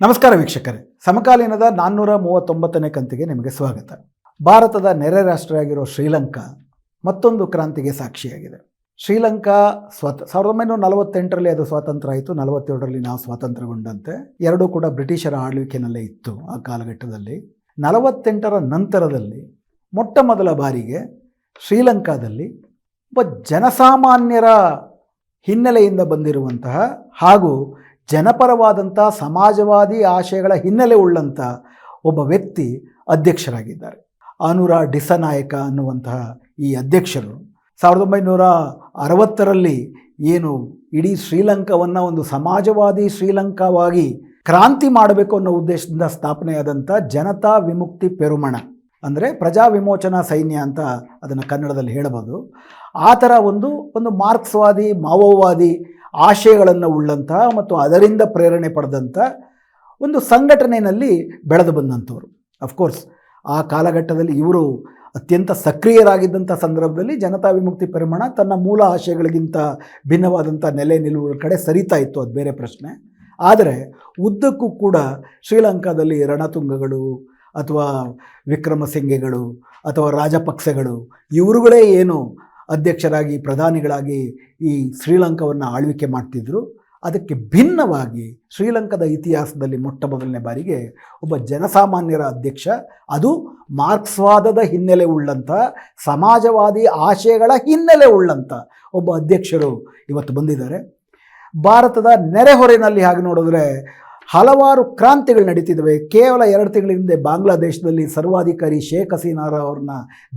ನಮಸ್ಕಾರ ವೀಕ್ಷಕರೇ, ಸಮಕಾಲೀನದ 439ನೇ ಕಂತಿಗೆ ನಿಮಗೆ ಸ್ವಾಗತ. ಭಾರತದ ನೆರೆ ರಾಷ್ಟ್ರವಾಗಿರೋ ಶ್ರೀಲಂಕಾ ಮತ್ತೊಂದು ಕ್ರಾಂತಿಗೆ ಸಾಕ್ಷಿಯಾಗಿದೆ. ಶ್ರೀಲಂಕಾ 1948ರಲ್ಲಿ ಅದು ಸ್ವಾತಂತ್ರ್ಯ ಆಯಿತು, 47ರಲ್ಲಿ ನಾವು ಸ್ವಾತಂತ್ರ್ಯಗೊಂಡಂತೆ. ಎರಡೂ ಕೂಡ ಬ್ರಿಟಿಷರ ಆಳ್ವಿಕೆಯಲ್ಲೇ ಇತ್ತು ಆ ಕಾಲಘಟ್ಟದಲ್ಲಿ. 48ರ ನಂತರದಲ್ಲಿ ಮೊಟ್ಟ ಮೊದಲ ಬಾರಿಗೆ ಶ್ರೀಲಂಕಾದಲ್ಲಿ ಒಬ್ಬ ಜನಸಾಮಾನ್ಯರ ಹಿನ್ನೆಲೆಯಿಂದ ಬಂದಿರುವಂತಹ ಹಾಗೂ ಜನಪರವಾದಂಥ ಸಮಾಜವಾದಿ ಆಶಯಗಳ ಹಿನ್ನೆಲೆ ಉಳ್ಳಂಥ ಒಬ್ಬ ವ್ಯಕ್ತಿ ಅಧ್ಯಕ್ಷರಾಗಿದ್ದಾರೆ. ಅನುರಾ ಡಿಸನಾಯಕ ಅನ್ನುವಂತಹ ಈ ಅಧ್ಯಕ್ಷರು 1960ರಲ್ಲಿ ಏನು ಇಡೀ ಶ್ರೀಲಂಕಾವನ್ನು ಒಂದು ಸಮಾಜವಾದಿ ಶ್ರೀಲಂಕಾವಾಗಿ ಕ್ರಾಂತಿ ಮಾಡಬೇಕು ಅನ್ನೋ ಉದ್ದೇಶದಿಂದ ಸ್ಥಾಪನೆಯಾದಂಥ ಜನತಾ ವಿಮುಕ್ತಿ ಪೆರುಮಣ, ಅಂದರೆ ಪ್ರಜಾ ವಿಮೋಚನಾ ಸೈನ್ಯ ಅಂತ ಅದನ್ನು ಕನ್ನಡದಲ್ಲಿ ಹೇಳಬಹುದು. ಆ ಥರ ಒಂದು ಮಾರ್ಕ್ಸ್ವಾದಿ ಮಾವೋವಾದಿ ಆಶಯಗಳನ್ನು ಉಳ್ಳಂತಹ ಮತ್ತು ಅದರಿಂದ ಪ್ರೇರಣೆ ಪಡೆದಂಥ ಒಂದು ಸಂಘಟನೆಯಲ್ಲಿ ಬೆಳೆದು ಬಂದಂಥವ್ರು. ಅಫ್ಕೋರ್ಸ್ ಆ ಕಾಲಘಟ್ಟದಲ್ಲಿ ಇವರು ಅತ್ಯಂತ ಸಕ್ರಿಯರಾಗಿದ್ದಂಥ ಸಂದರ್ಭದಲ್ಲಿ ಜನತಾ ವಿಮುಕ್ತಿ ಪೆರುಮಣ ತನ್ನ ಮೂಲ ಆಶಯಗಳಿಗಿಂತ ಭಿನ್ನವಾದಂಥ ನೆಲೆ ನಿಲುವುಗಳ ಕಡೆ ಸರಿತಾ ಇತ್ತು, ಅದು ಬೇರೆ ಪ್ರಶ್ನೆ. ಆದರೆ ಉದ್ದಕ್ಕೂ ಕೂಡ ಶ್ರೀಲಂಕಾದಲ್ಲಿ ರಣತುಂಗಗಳು ಅಥವಾ ವಿಕ್ರಮಸಿಂಘೆಗಳು ಅಥವಾ ರಾಜಪಕ್ಸೆಗಳು ಇವರುಗಳೇ ಏನು ಅಧ್ಯಕ್ಷರಾಗಿ ಪ್ರಧಾನಿಗಳಾಗಿ ಈ ಶ್ರೀಲಂಕಾವನ್ನು ಆಳ್ವಿಕೆ ಮಾಡ್ತಿದ್ರು. ಅದಕ್ಕೆ ಭಿನ್ನವಾಗಿ ಶ್ರೀಲಂಕಾದ ಇತಿಹಾಸದಲ್ಲಿ ಮೊಟ್ಟ ಮೊದಲನೇ ಬಾರಿಗೆ ಒಬ್ಬ ಜನಸಾಮಾನ್ಯರ ಅಧ್ಯಕ್ಷ, ಅದು ಮಾರ್ಕ್ಸ್ವಾದದ ಹಿನ್ನೆಲೆ ಉಳ್ಳಂಥ ಸಮಾಜವಾದಿ ಆಶಯಗಳ ಹಿನ್ನೆಲೆ ಉಳ್ಳಂಥ ಒಬ್ಬ ಅಧ್ಯಕ್ಷರು ಇವತ್ತು ಬಂದಿದ್ದಾರೆ. ಭಾರತದ ನೆರೆಹೊರೆಯಲ್ಲಿ ಹಾಗೆ ನೋಡಿದ್ರೆ ಹಲವಾರು ಕ್ರಾಂತಿಗಳು ನಡೀತಿದ್ದಾವೆ. ಕೇವಲ 2 ತಿಂಗಳ ಹಿಂದೆ ಬಾಂಗ್ಲಾದೇಶದಲ್ಲಿ ಸರ್ವಾಧಿಕಾರಿ ಶೇಖ್ ಹಸೀನಾರ ಅವ್ರನ್ನ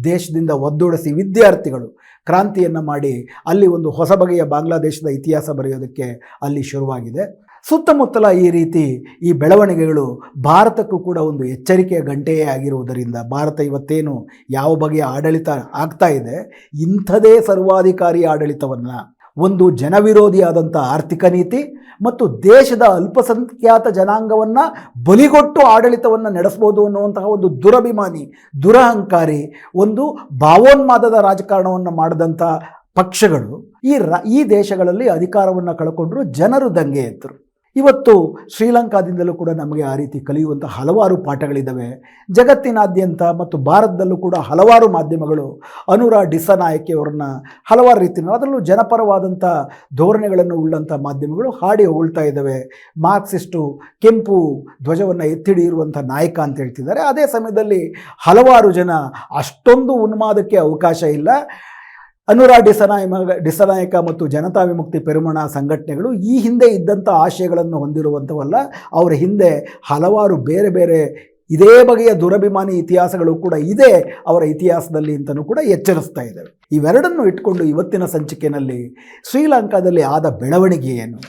ದೇಶದಿಂದ ಒದ್ದೊಡಿಸಿ ವಿದ್ಯಾರ್ಥಿಗಳು ಕ್ರಾಂತಿಯನ್ನು ಮಾಡಿ ಅಲ್ಲಿ ಒಂದು ಹೊಸ ಬಗೆಯ ಬಾಂಗ್ಲಾದೇಶದ ಇತಿಹಾಸ ಬರೆಯೋದಕ್ಕೆ ಅಲ್ಲಿ ಶುರುವಾಗಿದೆ. ಸುತ್ತಮುತ್ತಲ ಈ ಬೆಳವಣಿಗೆಗಳು ಭಾರತಕ್ಕೂ ಕೂಡ ಒಂದು ಎಚ್ಚರಿಕೆಯ ಗಂಟೆಯೇ ಆಗಿರುವುದರಿಂದ ಭಾರತ ಇವತ್ತೇನು ಯಾವ ಬಗೆಯ ಆಡಳಿತ ಆಗ್ತಾ ಇದೆ, ಇಂಥದೇ ಸರ್ವಾಧಿಕಾರಿ ಆಡಳಿತವನ್ನು, ಒಂದು ಜನವಿರೋಧಿಯಾದಂಥ ಆರ್ಥಿಕ ನೀತಿ ಮತ್ತು ದೇಶದ ಅಲ್ಪಸಂಖ್ಯಾತ ಜನಾಂಗವನ್ನು ಬಲಿಗೊಟ್ಟು ಆಡಳಿತವನ್ನು ನಡೆಸ್ಬೋದು ಅನ್ನುವಂತಹ ಒಂದು ದುರಭಿಮಾನಿ, ದುರಹಂಕಾರಿ, ಒಂದು ಭಾವೋನ್ಮಾದದ ರಾಜಕಾರಣವನ್ನು ಮಾಡಿದಂಥ ಪಕ್ಷಗಳು ಈ ದೇಶಗಳಲ್ಲಿ ಅಧಿಕಾರವನ್ನು ಕಳ್ಕೊಂಡ್ರು. ಜನರು ದಂಗೆ ಎತ್ತರು. ಇವತ್ತು ಶ್ರೀಲಂಕಾದಿಂದಲೂ ಕೂಡ ನಮಗೆ ಆ ರೀತಿ ಕಲಿಯುವಂಥ ಹಲವಾರು ಪಾಠಗಳಿದ್ದಾವೆ. ಜಗತ್ತಿನಾದ್ಯಂತ ಮತ್ತು ಭಾರತದಲ್ಲೂ ಕೂಡ ಹಲವಾರು ಮಾಧ್ಯಮಗಳು ಅನುರಾ ಡಿಸನಾಯಕಿಯವರನ್ನ ಹಲವಾರು ರೀತಿಯಲ್ಲಿ, ಅದರಲ್ಲೂ ಜನಪರವಾದಂಥ ಧೋರಣೆಗಳನ್ನು ಉಳ್ಳಂಥ ಮಾಧ್ಯಮಗಳು ಹಾಡಿ ಹೊಗಳ್ತಾ ಇದ್ದಾವೆ. ಮಾರ್ಕ್ಸಿಸ್ಟು ಕೆಂಪು ಧ್ವಜವನ್ನು ಎತ್ತಿಡಿಯಿರುವಂಥ ನಾಯಕ ಅಂತ ಹೇಳ್ತಿದ್ದಾರೆ. ಅದೇ ಸಮಯದಲ್ಲಿ ಹಲವಾರು ಜನ ಅಷ್ಟೊಂದು ಉನ್ಮಾದಕ್ಕೆ ಅವಕಾಶ ಇಲ್ಲ. ಅನುರಾ ಡಿಸನಾಯಕ ಮತ್ತು ಜನತಾ ವಿಮುಕ್ತಿ ಪೆರುಮಣ ಸಂಘಟನೆಗಳು ಈ ಹಿಂದೆ ಇದ್ದಂಥ ಆಶಯಗಳನ್ನು ಹೊಂದಿರುವಂಥವಲ್ಲ. ಅವರ ಹಿಂದೆ ಹಲವಾರು ಬೇರೆ ಬೇರೆ ಇದೇ ಬಗೆಯ ದುರಭಿಮಾನಿ ಇತಿಹಾಸಗಳು ಕೂಡ ಇದೆ ಅವರ ಇತಿಹಾಸದಲ್ಲಿ ಅಂತಲೂ ಕೂಡ ಎಚ್ಚರಿಸ್ತಾ ಇದ್ದಾವೆ. ಇವೆರಡನ್ನು ಇಟ್ಕೊಂಡು ಇವತ್ತಿನ ಸಂಚಿಕೆಯಲ್ಲಿ ಶ್ರೀಲಂಕಾದಲ್ಲಿ ಆದ ಬೆಳವಣಿಗೆ ಏನು,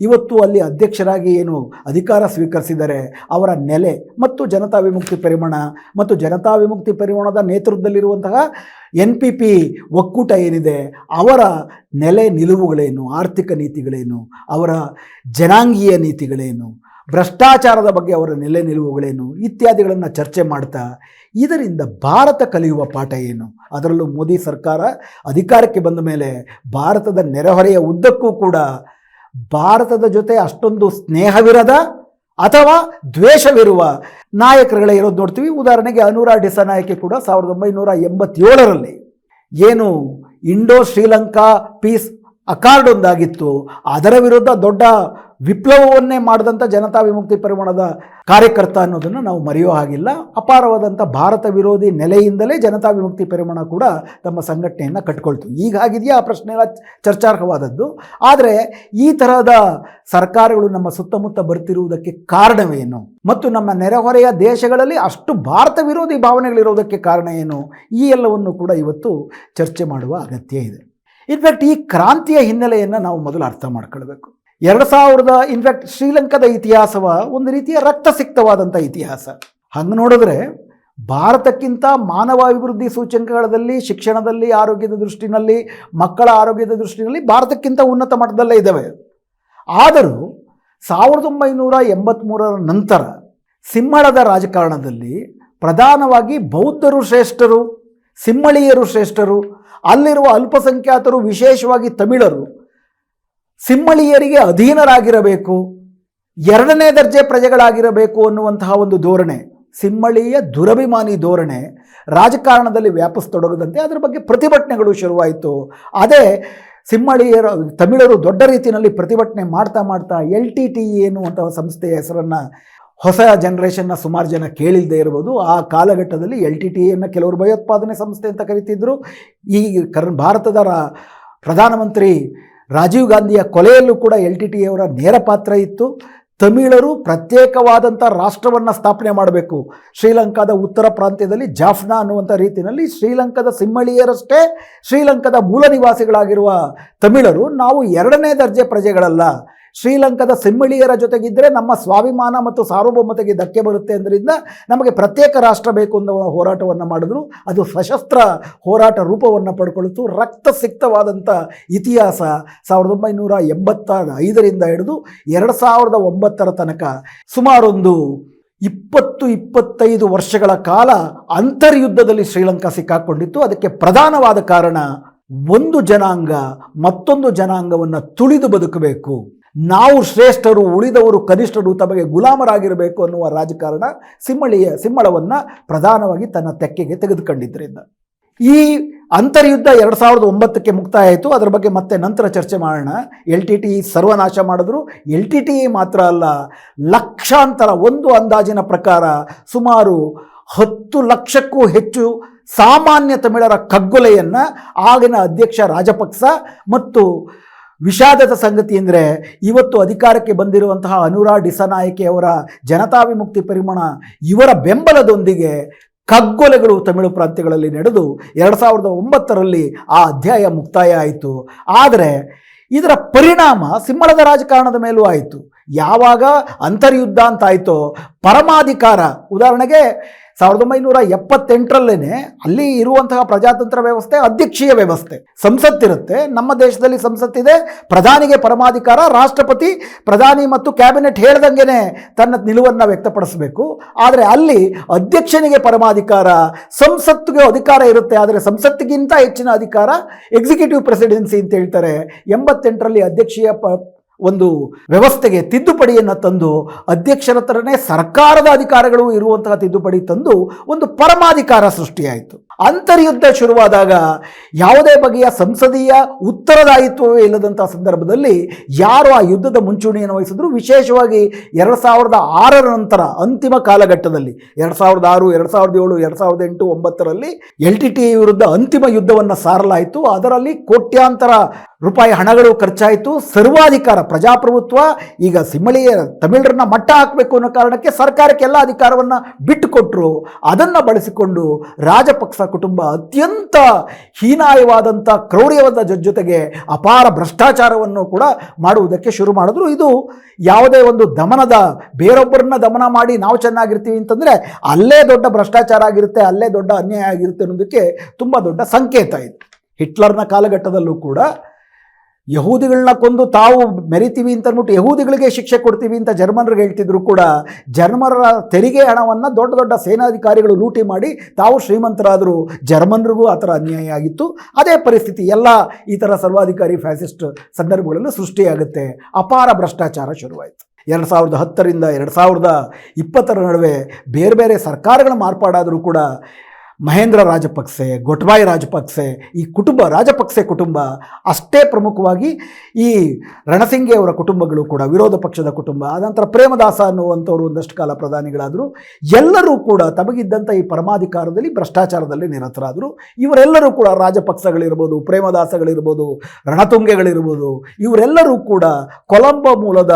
ಇವತ್ತು ಅಲ್ಲಿ ಅಧ್ಯಕ್ಷರಾಗಿ ಏನು ಅಧಿಕಾರ ಸ್ವೀಕರಿಸಿದರೆ ಅವರ ನೆಲೆ ಮತ್ತು ಜನತಾ ವಿಮುಕ್ತಿ ಪೆರುಮಣ ಮತ್ತು ಜನತಾ ವಿಮುಕ್ತಿ ಪೆರುಮಣದ ನೇತೃತ್ವದಲ್ಲಿರುವಂತಹ NPP ಒಕ್ಕೂಟ ಏನಿದೆ, ಅವರ ನೆಲೆ ನಿಲುವುಗಳೇನು, ಆರ್ಥಿಕ ನೀತಿಗಳೇನು, ಅವರ ಜನಾಂಗೀಯ ನೀತಿಗಳೇನು, ಭ್ರಷ್ಟಾಚಾರದ ಬಗ್ಗೆ ಅವರ ನೆಲೆ ನಿಲುವುಗಳೇನು ಇತ್ಯಾದಿಗಳನ್ನು ಚರ್ಚೆ ಮಾಡ್ತಾ ಇದರಿಂದ ಭಾರತ ಕಲಿಯುವ ಪಾಠ ಏನು, ಅದರಲ್ಲೂ ಮೋದಿ ಸರ್ಕಾರ ಅಧಿಕಾರಕ್ಕೆ ಬಂದ ಮೇಲೆ ಭಾರತದ ನೆರೆಹೊರೆಯ ಉದ್ದಕ್ಕೂ ಕೂಡ ಭಾರತದ ಜೊತೆ ಅಷ್ಟೊಂದು ಸ್ನೇಹವಿರದ ಅಥವಾ ದ್ವೇಷವಿರುವ ನಾಯಕರುಗಳೇ ಇರೋದು ನೋಡ್ತೀವಿ. ಉದಾಹರಣೆಗೆ ಅನುರಾ ಡಿಸನಾಯಕಿ ಕೂಡ 1987ರಲ್ಲಿ ಏನು ಇಂಡೋ ಶ್ರೀಲಂಕಾ ಪೀಸ್ ಅಕಾರ್ಡ್ ಒಂದಾಗಿತ್ತು, ಅದರ ವಿರುದ್ಧ ದೊಡ್ಡ ವಿಪ್ಲವವನ್ನೇ ಮಾಡಿದಂಥ ಜನತಾ ವಿಮುಕ್ತಿ ಪೆರುಮಣದ ಕಾರ್ಯಕರ್ತ ಅನ್ನೋದನ್ನು ನಾವು ಮರೆಯೋ ಹಾಗಿಲ್ಲ. ಅಪಾರವಾದಂಥ ಭಾರತ ವಿರೋಧಿ ನೆಲೆಯಿಂದಲೇ ಜನತಾ ವಿಮುಕ್ತಿ ಪೆರುಮಣ ಕೂಡ ತಮ್ಮ ಸಂಘಟನೆಯನ್ನು ಕಟ್ಕೊಳ್ತು. ಈಗಾಗಿದೆಯಾ ಆ ಪ್ರಶ್ನೆ ಎಲ್ಲ ಚರ್ಚಾರ್ಹವಾದದ್ದು. ಆದರೆ ಈ ತರಹದ ಸರ್ಕಾರಗಳು ನಮ್ಮ ಸುತ್ತಮುತ್ತ ಬರ್ತಿರುವುದಕ್ಕೆ ಕಾರಣವೇನು ಮತ್ತು ನಮ್ಮ ನೆರೆಹೊರೆಯ ದೇಶಗಳಲ್ಲಿ ಅಷ್ಟು ಭಾರತ ವಿರೋಧಿ ಭಾವನೆಗಳಿರೋದಕ್ಕೆ ಕಾರಣ ಏನು, ಈ ಎಲ್ಲವನ್ನು ಕೂಡ ಇವತ್ತು ಚರ್ಚೆ ಮಾಡುವ ಅಗತ್ಯ ಇದೆ. ಇನ್ಫ್ಯಾಕ್ಟ್ ಈ ಕ್ರಾಂತಿಯ ಹಿನ್ನೆಲೆಯನ್ನು ನಾವು ಮೊದಲು ಅರ್ಥ ಮಾಡ್ಕೊಳ್ಬೇಕು. 2000 ಇನ್ಫ್ಯಾಕ್ಟ್ ಶ್ರೀಲಂಕಾದ ಇತಿಹಾಸವ ಒಂದು ರೀತಿಯ ರಕ್ತಸಿಕ್ತವಾದಂಥ ಇತಿಹಾಸ. ಹಂಗೆ ನೋಡಿದ್ರೆ ಭಾರತಕ್ಕಿಂತ ಮಾನವ ಅಭಿವೃದ್ಧಿ ಸೂಚ್ಯಂಕಗಳಲ್ಲಿ, ಶಿಕ್ಷಣದಲ್ಲಿ, ಆರೋಗ್ಯದ ದೃಷ್ಟಿನಲ್ಲಿ, ಮಕ್ಕಳ ಆರೋಗ್ಯದ ದೃಷ್ಟಿನಲ್ಲಿ ಭಾರತಕ್ಕಿಂತ ಉನ್ನತ ಮಟ್ಟದಲ್ಲೇ ಇದ್ದಾವೆ. ಆದರೂ 1983ರ ನಂತರ ಸಿಂಹಳದ ರಾಜಕಾರಣದಲ್ಲಿ ಪ್ರಧಾನವಾಗಿ ಬೌದ್ಧರು ಶ್ರೇಷ್ಠರು, ಸಿಂಹಳೀಯರು ಶ್ರೇಷ್ಠರು, ಅಲ್ಲಿರುವ ಅಲ್ಪಸಂಖ್ಯಾತರು ವಿಶೇಷವಾಗಿ ತಮಿಳರು ಸಿಂಹಳೀಯರಿಗೆ ಅಧೀನರಾಗಿರಬೇಕು, ಎರಡನೇ ದರ್ಜೆ ಪ್ರಜೆಗಳಾಗಿರಬೇಕು ಅನ್ನುವಂತಹ ಒಂದು ಧೋರಣೆ, ಸಿಂಹಳೀಯ ದುರಭಿಮಾನಿ ಧೋರಣೆ ರಾಜಕಾರಣದಲ್ಲಿ ವ್ಯಾಪಿಸ್ತೊಡಗದಂತೆ ಅದರ ಬಗ್ಗೆ ಪ್ರತಿಭಟನೆಗಳು ಶುರುವಾಯಿತು. ಅದೇ ಸಿಂಹಳೀಯರ ತಮಿಳರು ದೊಡ್ಡ ರೀತಿಯಲ್ಲಿ ಪ್ರತಿಭಟನೆ ಮಾಡ್ತಾ ಮಾಡ್ತಾ LTTE ಎನ್ನುವಂತಹ ಸಂಸ್ಥೆಯ ಹೆಸರನ್ನು ಹೊಸ ಜನ್ರೇಷನ್ನ ಸುಮಾರು ಜನ ಕೇಳಿಲ್ಲದೆ ಇರ್ಬೋದು. ಆ ಕಾಲಘಟ್ಟದಲ್ಲಿ LTTEಯನ್ನು ಕೆಲವರು ಭಯೋತ್ಪಾದನೆ ಸಂಸ್ಥೆ ಅಂತ ಕರಿತಿದ್ರು. ಈ ಭಾರತದ ಪ್ರಧಾನಮಂತ್ರಿ ರಾಜೀವ್ ಗಾಂಧಿಯ ಕೊಲೆಯಲ್ಲೂ ಕೂಡ LTTEಯವರ ನೇರ ಪಾತ್ರ ಇತ್ತು. ತಮಿಳರು ಪ್ರತ್ಯೇಕವಾದಂಥ ರಾಷ್ಟ್ರವನ್ನು ಸ್ಥಾಪನೆ ಮಾಡಬೇಕು, ಶ್ರೀಲಂಕಾದ ಉತ್ತರ ಪ್ರಾಂತ್ಯದಲ್ಲಿ ಜಾಫ್ನಾ ಅನ್ನುವಂಥ ರೀತಿಯಲ್ಲಿ ಶ್ರೀಲಂಕಾದ ಸಿಂಹಳೀಯರಷ್ಟೇ ಶ್ರೀಲಂಕಾದ ಮೂಲ ನಿವಾಸಿಗಳಾಗಿರುವ ತಮಿಳರು ನಾವು ಎರಡನೇ ದರ್ಜೆ ಪ್ರಜೆಗಳಲ್ಲ, ಶ್ರೀಲಂಕಾದ ಸಿಂಹಳೀಯರ ಜೊತೆಗಿದ್ದರೆ ನಮ್ಮ ಸ್ವಾಭಿಮಾನ ಮತ್ತು ಸಾರ್ವಭೌಮತೆಗೆ ಧಕ್ಕೆ ಬರುತ್ತೆ ಅದರಿಂದ ನಮಗೆ ಪ್ರತ್ಯೇಕ ರಾಷ್ಟ್ರ ಬೇಕು ಅನ್ನೋ ಹೋರಾಟವನ್ನು ಮಾಡಿದ್ರು. ಅದು ಸಶಸ್ತ್ರ ಹೋರಾಟ ರೂಪವನ್ನು ಪಡ್ಕೊಳ್ತು. ರಕ್ತಸಿಕ್ತವಾದಂಥ ಇತಿಹಾಸ 1985ರಿಂದ ಹಿಡಿದು 2009 ತನಕ ಸುಮಾರೊಂದು 20-25 ವರ್ಷಗಳ ಕಾಲ ಅಂತರ್ಯುದ್ಧದಲ್ಲಿ ಶ್ರೀಲಂಕಾ ಸಿಕ್ಕಾಕೊಂಡಿತ್ತು. ಅದಕ್ಕೆ ಪ್ರಧಾನವಾದ ಕಾರಣ ಒಂದು ಜನಾಂಗ ಮತ್ತೊಂದು ಜನಾಂಗವನ್ನು ತುಳಿದು ಬದುಕಬೇಕು, ನಾವು ಶ್ರೇಷ್ಠರು ಉಳಿದವರು ಕನಿಷ್ಠರು ತಮಗೆ ಗುಲಾಮರಾಗಿರಬೇಕು ಅನ್ನುವ ರಾಜಕಾರಣ ಸಿಂಹಳವನ್ನು ಪ್ರಧಾನವಾಗಿ ತನ್ನ ತೆಕ್ಕೆಗೆ ತೆಗೆದುಕೊಂಡಿದ್ದರಿಂದ ಈ ಅಂತರ್ಯುದ್ಧ 2009ಕ್ಕೆ ಮುಕ್ತಾಯ ಆಯಿತು. ಅದರ ಬಗ್ಗೆ ಮತ್ತೆ ನಂತರ ಚರ್ಚೆ ಮಾಡೋಣ. LTTE ಸರ್ವನಾಶ ಮಾಡಿದ್ರು. LTTE ಮಾತ್ರ ಅಲ್ಲ, ಲಕ್ಷಾಂತರ, ಒಂದು ಅಂದಾಜಿನ ಪ್ರಕಾರ ಸುಮಾರು 10 ಲಕ್ಷಕ್ಕೂ ಹೆಚ್ಚು ಸಾಮಾನ್ಯ ತಮಿಳರ ಕಗ್ಗೊಲೆಯನ್ನು ಆಗಿನ ಅಧ್ಯಕ್ಷ ರಾಜಪಕ್ಸ ಮತ್ತು ವಿಷಾದದ ಸಂಗತಿ ಅಂದರೆ ಇವತ್ತು ಅಧಿಕಾರಕ್ಕೆ ಬಂದಿರುವಂತಹ ಅನುರಾ ಡಿಸನಾಯಕೆಯವರ ಜನತಾ ವಿಮುಕ್ತಿ ಪರಿಮಳ ಇವರ ಬೆಂಬಲದೊಂದಿಗೆ ಕಗ್ಗೊಲೆಗಳು ತಮಿಳು ಪ್ರಾಂತ್ಯಗಳಲ್ಲಿ ನಡೆದು 2009ರಲ್ಲಿ ಆ ಅಧ್ಯಾಯ ಮುಕ್ತಾಯ ಆಯಿತು. ಆದರೆ ಇದರ ಪರಿಣಾಮ ಸಿಂಹಳದ ರಾಜಕಾರಣದ ಮೇಲೂ ಆಯಿತು. ಯಾವಾಗ ಅಂತರ್ಯುದ್ಧ ಅಂತಾಯಿತೋ ಪರಮಾಧಿಕಾರ, ಉದಾಹರಣೆಗೆ 1978ರಲ್ಲೇ ಅಲ್ಲಿ ಇರುವಂತಹ ಪ್ರಜಾತಂತ್ರ ವ್ಯವಸ್ಥೆ ಅಧ್ಯಕ್ಷೀಯ ವ್ಯವಸ್ಥೆ, ಸಂಸತ್ತಿರುತ್ತೆ. ನಮ್ಮ ದೇಶದಲ್ಲಿ ಸಂಸತ್ತಿದೆ, ಪ್ರಧಾನಿಗೆ ಪರಮಾಧಿಕಾರ, ರಾಷ್ಟ್ರಪತಿ ಪ್ರಧಾನಿ ಮತ್ತು ಕ್ಯಾಬಿನೆಟ್ ಹೇಳ್ದಂಗೆ ತನ್ನ ನಿಲುವನ್ನು ವ್ಯಕ್ತಪಡಿಸಬೇಕು. ಆದರೆ ಅಲ್ಲಿ ಅಧ್ಯಕ್ಷನಿಗೆ ಪರಮಾಧಿಕಾರ, ಸಂಸತ್ತಿಗೆ ಅಧಿಕಾರ ಇರುತ್ತೆ, ಆದರೆ ಸಂಸತ್ತಿಗಿಂತ ಹೆಚ್ಚಿನ ಅಧಿಕಾರ ಎಕ್ಸಿಕ್ಯೂಟಿವ್ ಪ್ರೆಸಿಡೆನ್ಸಿ ಅಂತ ಹೇಳ್ತಾರೆ. 88ರಲ್ಲಿ ಅಧ್ಯಕ್ಷೀಯ ಒಂದು ವ್ಯವಸ್ಥೆಗೆ ತಿದ್ದುಪಡಿಯನ್ನು ತಂದು ಅಧ್ಯಕ್ಷರ ಥರನೇ ಸರ್ಕಾರದ ಅಧಿಕಾರಗಳು ಇರುವಂತಹ ತಿದ್ದುಪಡಿ ತಂದು ಒಂದು ಪರಮಾಧಿಕಾರ ಸೃಷ್ಟಿಯಾಯಿತು. ಅಂತರ್ಯುದ್ಧ ಶುರುವಾದಾಗ ಯಾವುದೇ ಬಗೆಯ ಸಂಸದೀಯ ಉತ್ತರದಾಯಿತ್ವವೇ ಇಲ್ಲದಂಥ ಸಂದರ್ಭದಲ್ಲಿ ಯಾರು ಆ ಯುದ್ಧದ ಮುಂಚೂಣಿಯನ್ನು ವಹಿಸಿದ್ರು, ವಿಶೇಷವಾಗಿ 2006ರ ನಂತರ ಅಂತಿಮ ಕಾಲಘಟ್ಟದಲ್ಲಿ 2006, 2007, 2008, 2009ರಲ್ಲಿ LTTE ವಿರುದ್ಧ ಅಂತಿಮ ಯುದ್ಧವನ್ನು ಸಾರಲಾಯಿತು. ಅದರಲ್ಲಿ ಕೋಟ್ಯಾಂತರ ರೂಪಾಯಿ ಹಣಗಳು ಖರ್ಚಾಯಿತು. ಸರ್ವಾಧಿಕಾರ, ಪ್ರಜಾಪ್ರಭುತ್ವ, ಈಗ ಸಿಂಹಳೀಯ ತಮಿಳರನ್ನ ಮಟ್ಟ ಹಾಕಬೇಕು ಅನ್ನೋ ಕಾರಣಕ್ಕೆ ಸರ್ಕಾರಕ್ಕೆ ಎಲ್ಲ ಅಧಿಕಾರವನ್ನು ಬಿಟ್ಟುಕೊಟ್ಟರು. ಅದನ್ನು ಬಳಸಿಕೊಂಡು ರಾಜಪಕ್ಸ ಕುಟುಂಬ ಅತ್ಯಂತ ಹೀನಾಯವಾದಂಥ ಕ್ರೌರ್ಯವಾದ ಜೊತೆಗೆ ಅಪಾರ ಭ್ರಷ್ಟಾಚಾರವನ್ನು ಕೂಡ ಮಾಡುವುದಕ್ಕೆ ಶುರು ಮಾಡಿದ್ರು. ಇದು ಯಾವುದೇ ಒಂದು ದಮನದ, ಬೇರೊಬ್ಬರನ್ನ ದಮನ ಮಾಡಿ ನಾವು ಚೆನ್ನಾಗಿರ್ತೀವಿ ಅಂತಂದರೆ ಅಲ್ಲೇ ದೊಡ್ಡ ಭ್ರಷ್ಟಾಚಾರ ಆಗಿರುತ್ತೆ, ಅಲ್ಲೇ ದೊಡ್ಡ ಅನ್ಯಾಯ ಆಗಿರುತ್ತೆ ಅನ್ನೋದಕ್ಕೆ ತುಂಬ ದೊಡ್ಡ ಸಂಕೇತ ಇದು. ಹಿಟ್ಲರ್ನ ಕಾಲಘಟ್ಟದಲ್ಲೂ ಕೂಡ ಯಹೂದಿಗಳನ್ನ ಕೊಂದು ತಾವು ಮೆರಿತೀವಿ ಅಂತ ಅಂದ್ಬಿಟ್ಟು ಯಹೂದಿಗಳಿಗೆ ಶಿಕ್ಷೆ ಕೊಡ್ತೀವಿ ಅಂತ ಜರ್ಮನ್ರಿಗೆ ಹೇಳ್ತಿದ್ರು ಕೂಡ ಜರ್ಮನರ ತೆರಿಗೆ ಹಣವನ್ನು ದೊಡ್ಡ ದೊಡ್ಡ ಸೇನಾಧಿಕಾರಿಗಳು ಲೂಟಿ ಮಾಡಿ ತಾವು ಶ್ರೀಮಂತರಾದರು. ಜರ್ಮನ್ರಿಗೂ ಆ ಥರ ಅನ್ಯಾಯ ಆಗಿತ್ತು. ಅದೇ ಪರಿಸ್ಥಿತಿ ಎಲ್ಲ ಈ ಥರ ಸರ್ವಾಧಿಕಾರಿ ಫ್ಯಾಸಿಸ್ಟ್ ಸಂದರ್ಭಗಳಲ್ಲೂ ಸೃಷ್ಟಿಯಾಗುತ್ತೆ. ಅಪಾರ ಭ್ರಷ್ಟಾಚಾರ ಶುರುವಾಯಿತು. 2010ರಿಂದ 2020ರ ನಡುವೆ ಬೇರೆ ಬೇರೆ ಸರ್ಕಾರಗಳ ಮಾರ್ಪಾಡಾದರೂ ಕೂಡ ಮಹೇಂದ್ರ ರಾಜಪಕ್ಸೆ, ಗೊಟಬಾಯ ರಾಜಪಕ್ಸೆ, ಈ ಕುಟುಂಬ, ರಾಜಪಕ್ಸೆ ಕುಟುಂಬ ಅಷ್ಟೇ ಪ್ರಮುಖವಾಗಿ ಈ ರಣಸಿಂಗೆ ಅವರ ಕುಟುಂಬಗಳು ಕೂಡ ವಿರೋಧ ಪಕ್ಷದ ಕುಟುಂಬ. ಆನಂತರ ಪ್ರೇಮದಾಸ ಅನ್ನುವಂಥವರು ಒಂದಷ್ಟು ಕಾಲ ಪ್ರಧಾನಿಗಳಾದರು. ಎಲ್ಲರೂ ಕೂಡ ತಮಗಿದ್ದಂಥ ಈ ಪರಮಾಧಿಕಾರದಲ್ಲಿ ಭ್ರಷ್ಟಾಚಾರದಲ್ಲಿ ನಿರತರಾದರು. ಇವರೆಲ್ಲರೂ ಕೂಡ ರಾಜಪಕ್ಸಗಳಿರ್ಬೋದು, ಪ್ರೇಮದಾಸಗಳಿರ್ಬೋದು, ರಣತುಂಗೆಗಳಿರ್ಬೋದು, ಇವರೆಲ್ಲರೂ ಕೂಡ ಕೊಲಂಬೋ ಮೂಲದ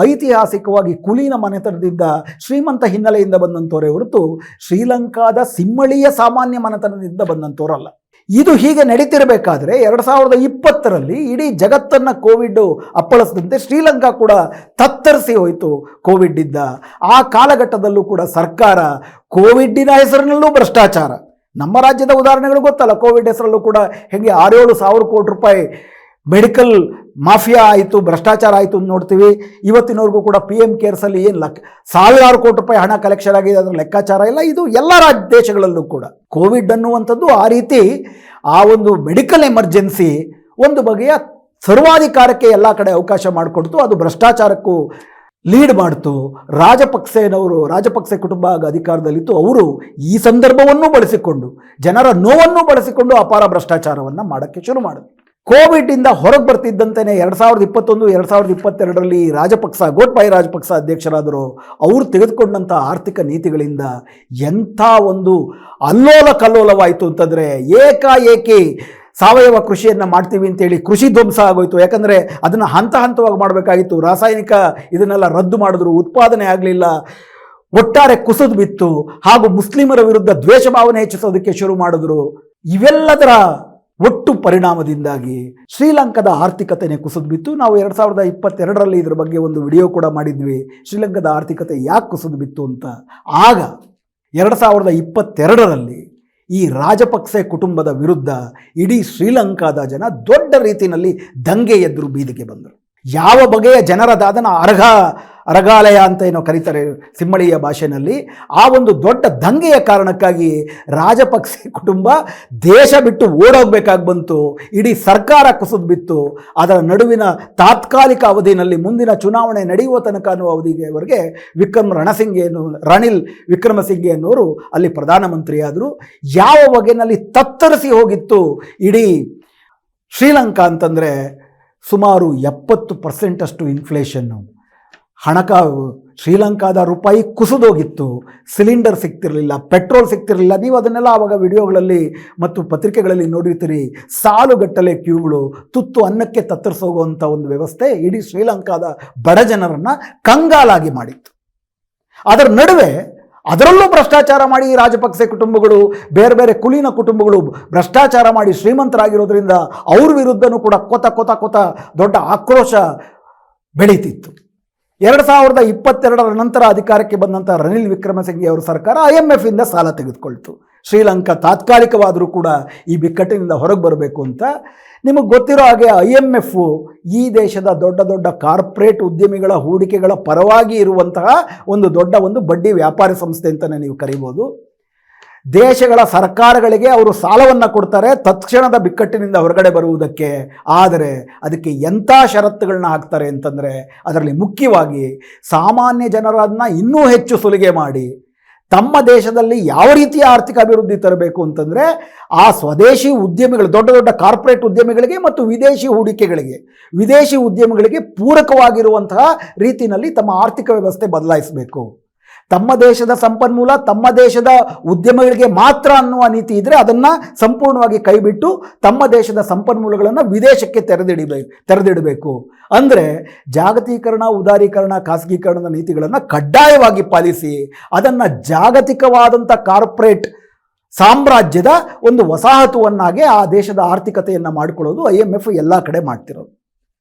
ಐತಿಹಾಸಿಕವಾಗಿ ಕುಲೀನ ಮನೆತನದಿಂದ ಶ್ರೀಮಂತ ಹಿನ್ನೆಲೆಯಿಂದ ಬಂದಂಥವರೇ ಹೊರತು ಶ್ರೀಲಂಕಾದ ಸಿಂಹಳೀಯ ಸಾಮಾನ್ಯ ಮನೆತನದಿಂದ ಬಂದಂಥವರಲ್ಲ. ಇದು ಹೀಗೆ ನಡೀತಿರಬೇಕಾದ್ರೆ 2020ರಲ್ಲಿ ಇಡೀ ಜಗತ್ತನ್ನು ಕೋವಿಡ್ ಅಪ್ಪಳಿಸಿದಂತೆ ಶ್ರೀಲಂಕಾ ಕೂಡ ತತ್ತರಿಸಿ ಹೋಯಿತು. ಕೋವಿಡ್ ಇದ್ದ ಆ ಕಾಲಘಟ್ಟದಲ್ಲೂ ಕೂಡ ಸರ್ಕಾರ ಕೋವಿಡ್ಡಿನ ಹೆಸರಿನಲ್ಲೂ ಭ್ರಷ್ಟಾಚಾರ, ನಮ್ಮ ರಾಜ್ಯದ ಉದಾಹರಣೆಗಳು ಗೊತ್ತಲ್ಲ, ಕೋವಿಡ್ ಹೆಸರಲ್ಲೂ ಕೂಡ ಹೇಗೆ 6-7 ಸಾವಿರ ಕೋಟಿ ರೂಪಾಯಿ ಮೆಡಿಕಲ್ ಮಾಫಿಯಾ ಆಯಿತು, ಭ್ರಷ್ಟಾಚಾರ ಆಯಿತು ಅಂತ ನೋಡ್ತೀವಿ. ಇವತ್ತಿನವರೆಗೂ ಕೂಡ PM ಕೇರ್ಸಲ್ಲಿ ಏನು ಸಾವಿರಾರು ಕೋಟಿ ರೂಪಾಯಿ ಹಣ ಕಲೆಕ್ಷನ್ ಆಗಿದೆ, ಅದರ ಲೆಕ್ಕಾಚಾರ ಇಲ್ಲ. ಇದು ಎಲ್ಲ ದೇಶಗಳಲ್ಲೂ ಕೂಡ ಕೋವಿಡ್ ಅನ್ನುವಂಥದ್ದು ಆ ರೀತಿ ಆ ಒಂದು ಮೆಡಿಕಲ್ ಎಮರ್ಜೆನ್ಸಿ ಒಂದು ಬಗೆಯ ಸರ್ವಾಧಿಕಾರಕ್ಕೆ ಎಲ್ಲ ಕಡೆ ಅವಕಾಶ ಮಾಡಿಕೊಡ್ತು. ಅದು ಭ್ರಷ್ಟಾಚಾರಕ್ಕೂ ಲೀಡ್ ಮಾಡ್ತು. ರಾಜಪಕ್ಸೆ ಕುಟುಂಬ ಆಗ ಅಧಿಕಾರದಲ್ಲಿತ್ತು. ಅವರು ಈ ಸಂದರ್ಭವನ್ನು ಬಳಸಿಕೊಂಡು, ಜನರ ನೋವನ್ನು ಬಳಸಿಕೊಂಡು ಅಪಾರ ಭ್ರಷ್ಟಾಚಾರವನ್ನು ಮಾಡೋಕ್ಕೆ ಶುರು ಮಾಡಿದ್ರು. ಕೋವಿಡಿಂದ ಹೊರಗೆ ಬರ್ತಿದ್ದಂತೆಯೇ 2021-2022ರಲ್ಲಿ ಗೋಟಬಾಯ ರಾಜಪಕ್ಸ ಅಧ್ಯಕ್ಷರಾದರು. ಅವರು ತೆಗೆದುಕೊಂಡಂಥ ಆರ್ಥಿಕ ನೀತಿಗಳಿಂದ ಎಂಥ ಒಂದು ಅಲ್ಲೋಲ ಕಲ್ಲೋಲವಾಯಿತು ಅಂತಂದರೆ, ಏಕಾಏಕಿ ಸಾವಯವ ಕೃಷಿಯನ್ನು ಮಾಡ್ತೀವಿ ಅಂತೇಳಿ ಕೃಷಿ ಧ್ವಂಸ ಆಗೋಯ್ತು. ಯಾಕಂದರೆ ಅದನ್ನು ಹಂತ ಹಂತವಾಗಿ ಮಾಡಬೇಕಾಗಿತ್ತು. ರಾಸಾಯನಿಕ ಇದನ್ನೆಲ್ಲ ರದ್ದು ಮಾಡಿದ್ರು, ಉತ್ಪಾದನೆ ಆಗಲಿಲ್ಲ, ಒಟ್ಟಾರೆ ಕುಸಿದು ಬಿತ್ತು. ಹಾಗೂ ಮುಸ್ಲಿಮರ ವಿರುದ್ಧ ದ್ವೇಷ ಭಾವನೆ ಹೆಚ್ಚಿಸೋದಕ್ಕೆ ಶುರು ಮಾಡಿದ್ರು. ಇವೆಲ್ಲದರ ಒಟ್ಟು ಪರಿಣಾಮದಿಂದಾಗಿ ಶ್ರೀಲಂಕಾದ ಆರ್ಥಿಕತೆನೇ ಕುಸಿದು ಬಿತ್ತು. ನಾವು 2022ರಲ್ಲಿ ಇದರ ಬಗ್ಗೆ ಒಂದು ವಿಡಿಯೋ ಕೂಡ ಮಾಡಿದ್ವಿ, ಶ್ರೀಲಂಕಾದ ಆರ್ಥಿಕತೆ ಯಾಕೆ ಕುಸಿದು ಬಿತ್ತು ಅಂತ. ಆಗ 2022ರಲ್ಲಿ ಈ ರಾಜಪಕ್ಸೆ ಕುಟುಂಬದ ವಿರುದ್ಧ ಇಡೀ ಶ್ರೀಲಂಕಾದ ಜನ ದೊಡ್ಡ ರೀತಿಯಲ್ಲಿ ದಂಗೆ ಎದ್ರು ಬೀದಿಗೆ ಬಂದರು. ಯಾವ ಬಗೆಯ ಜನರದಾದನ ಅರಗಾಲಯ ಅಂತ ಏನೋ ಕರೀತಾರೆ ಸಿಂಹಳೀಯ ಭಾಷೆಯಲ್ಲಿ, ಆ ಒಂದು ದೊಡ್ಡ ದಂಗೆಯ ಕಾರಣಕ್ಕಾಗಿ ರಾಜಪಕ್ಸೆ ಕುಟುಂಬ ದೇಶ ಬಿಟ್ಟು ಓಡೋಗ್ಬೇಕಾಗಿ ಬಂತು. ಇಡೀ ಸರ್ಕಾರ ಕುಸಿದು ಬಿತ್ತು. ಅದರ ನಡುವಿನ ತಾತ್ಕಾಲಿಕ ಅವಧಿಯಲ್ಲಿ ಮುಂದಿನ ಚುನಾವಣೆ ನಡೆಯುವ ತನಕ ಅನ್ನುವ ಅವಧಿಯವರೆಗೆ ರಣಿಲ್ ವಿಕ್ರಮಸಿಂಘೆ ಅನ್ನೋರು ಅಲ್ಲಿ ಪ್ರಧಾನಮಂತ್ರಿಯಾದರು. ಯಾವ ಬಗೆಯಲ್ಲಿ ತತ್ತರಿಸಿ ಹೋಗಿತ್ತು ಇಡೀ ಶ್ರೀಲಂಕಾ ಅಂತಂದರೆ, ಸುಮಾರು 70% ಇನ್ಫ್ಲೇಷನ್ನು, ಶ್ರೀಲಂಕಾದ ರೂಪಾಯಿ ಕುಸಿದೋಗಿತ್ತು. Cylinder ಸಿಗ್ತಿರಲಿಲ್ಲ, petrol ಸಿಗ್ತಿರಲಿಲ್ಲ. ನೀವು ಅದನ್ನೆಲ್ಲ ಆವಾಗ ವಿಡಿಯೋಗಳಲ್ಲಿ ಮತ್ತು ಪತ್ರಿಕೆಗಳಲ್ಲಿ ನೋಡಿರ್ತೀರಿ. ಸಾಲುಗಟ್ಟಲೆ ಕ್ಯೂಗಳು, ತುತ್ತು ಅನ್ನಕ್ಕೆ ತತ್ತರಿಸೋಗುವಂಥ ಒಂದು ವ್ಯವಸ್ಥೆ ಇಡೀ ಶ್ರೀಲಂಕಾದ ಬಡ ಜನರನ್ನು ಕಂಗಾಲಾಗಿ ಮಾಡಿತ್ತು. ಅದರ ನಡುವೆ ಅದರಲ್ಲೂ ಭ್ರಷ್ಟಾಚಾರ ಮಾಡಿ ರಾಜಪಕ್ಸೆ ಕುಟುಂಬಗಳು, ಬೇರೆ ಬೇರೆ ಕುಲೀನ ಕುಟುಂಬಗಳು ಭ್ರಷ್ಟಾಚಾರ ಮಾಡಿ ಶ್ರೀಮಂತರಾಗಿರೋದ್ರಿಂದ ಅವ್ರ ವಿರುದ್ಧನೂ ಕೂಡ ಕೊತ ದೊಡ್ಡ ಆಕ್ರೋಶ ಬೆಳೀತಿತ್ತು. 2022ರ ನಂತರ ಅಧಿಕಾರಕ್ಕೆ ಬಂದಂಥ ರನಿಲ್ ವಿಕ್ರಮಸಿಂಘೆ ಅವರ ಸರ್ಕಾರ IMF ಇಂದ ಸಾಲ ತೆಗೆದುಕೊಳ್ತು. ಶ್ರೀಲಂಕಾ ತಾತ್ಕಾಲಿಕವಾದರೂ ಕೂಡ ಈ ಬಿಕ್ಕಟ್ಟಿನಿಂದ ಹೊರಗೆ ಬರಬೇಕು ಅಂತ. ನಿಮಗೆ ಗೊತ್ತಿರೋ ಹಾಗೆ IMF ಈ ದೇಶದ ದೊಡ್ಡ ದೊಡ್ಡ ಕಾರ್ಪೊರೇಟ್ ಉದ್ಯಮಿಗಳ ಹೂಡಿಕೆಗಳ ಪರವಾಗಿ ಇರುವಂತಹ ಒಂದು ಬಡ್ಡಿ ವ್ಯಾಪಾರಿ ಸಂಸ್ಥೆ ಅಂತಲೇ ನೀವು ಕರೀಬೋದು. ದೇಶಗಳ ಸರ್ಕಾರಗಳಿಗೆ ಅವರು ಸಾಲವನ್ನು ಕೊಡ್ತಾರೆ ತತ್ಕ್ಷಣದ ಬಿಕ್ಕಟ್ಟಿನಿಂದ ಹೊರಗಡೆ ಬರುವುದಕ್ಕೆ. ಆದರೆ ಅದಕ್ಕೆ ಎಂಥ ಷರತ್ತುಗಳನ್ನ ಹಾಕ್ತಾರೆ ಅಂತಂದರೆ, ಅದರಲ್ಲಿ ಮುಖ್ಯವಾಗಿ ಸಾಮಾನ್ಯ ಜನರನ್ನು ಇನ್ನೂ ಹೆಚ್ಚು ಸುಲಿಗೆ ಮಾಡಿ ತಮ್ಮ ದೇಶದಲ್ಲಿ ಯಾವ ರೀತಿಯ ಆರ್ಥಿಕ ಅಭಿವೃದ್ಧಿ ತರಬೇಕು ಅಂತಂದರೆ, ಆ ಸ್ವದೇಶಿ ಉದ್ಯಮಿಗಳು, ದೊಡ್ಡ ದೊಡ್ಡ ಕಾರ್ಪೊರೇಟ್ ಉದ್ಯಮಿಗಳಿಗೆ ಮತ್ತು ವಿದೇಶಿ ಉದ್ಯಮಿಗಳಿಗೆ ಪೂರಕವಾಗಿರುವಂತಹ ರೀತಿಯಲ್ಲಿ ತಮ್ಮ ಆರ್ಥಿಕ ವ್ಯವಸ್ಥೆ ಬದಲಾಯಿಸಬೇಕು. ತಮ್ಮ ದೇಶದ ಸಂಪನ್ಮೂಲ ತಮ್ಮ ದೇಶದ ಉದ್ಯಮಗಳಿಗೆ ಮಾತ್ರ ಅನ್ನುವ ನೀತಿ ಇದ್ದರೆ ಅದನ್ನು ಸಂಪೂರ್ಣವಾಗಿ ಕೈಬಿಟ್ಟು ತಮ್ಮ ದೇಶದ ಸಂಪನ್ಮೂಲಗಳನ್ನು ವಿದೇಶಕ್ಕೆ ತೆರೆದಿಡಬೇಕು. ಅಂದರೆ ಜಾಗತೀಕರಣ, ಉದಾರೀಕರಣ, ಖಾಸಗೀಕರಣದ ನೀತಿಗಳನ್ನು ಕಡ್ಡಾಯವಾಗಿ ಪಾಲಿಸಿ ಅದನ್ನು ಜಾಗತಿಕವಾದಂಥ ಕಾರ್ಪೊರೇಟ್ ಸಾಮ್ರಾಜ್ಯದ ಒಂದು ವಸಾಹತುವನ್ನಾಗಿ ಆ ದೇಶದ ಆರ್ಥಿಕತೆಯನ್ನು ಮಾಡಿಕೊಳ್ಳೋದು IMF ಎಲ್ಲ ಕಡೆ ಮಾಡ್ತಿರೋದು.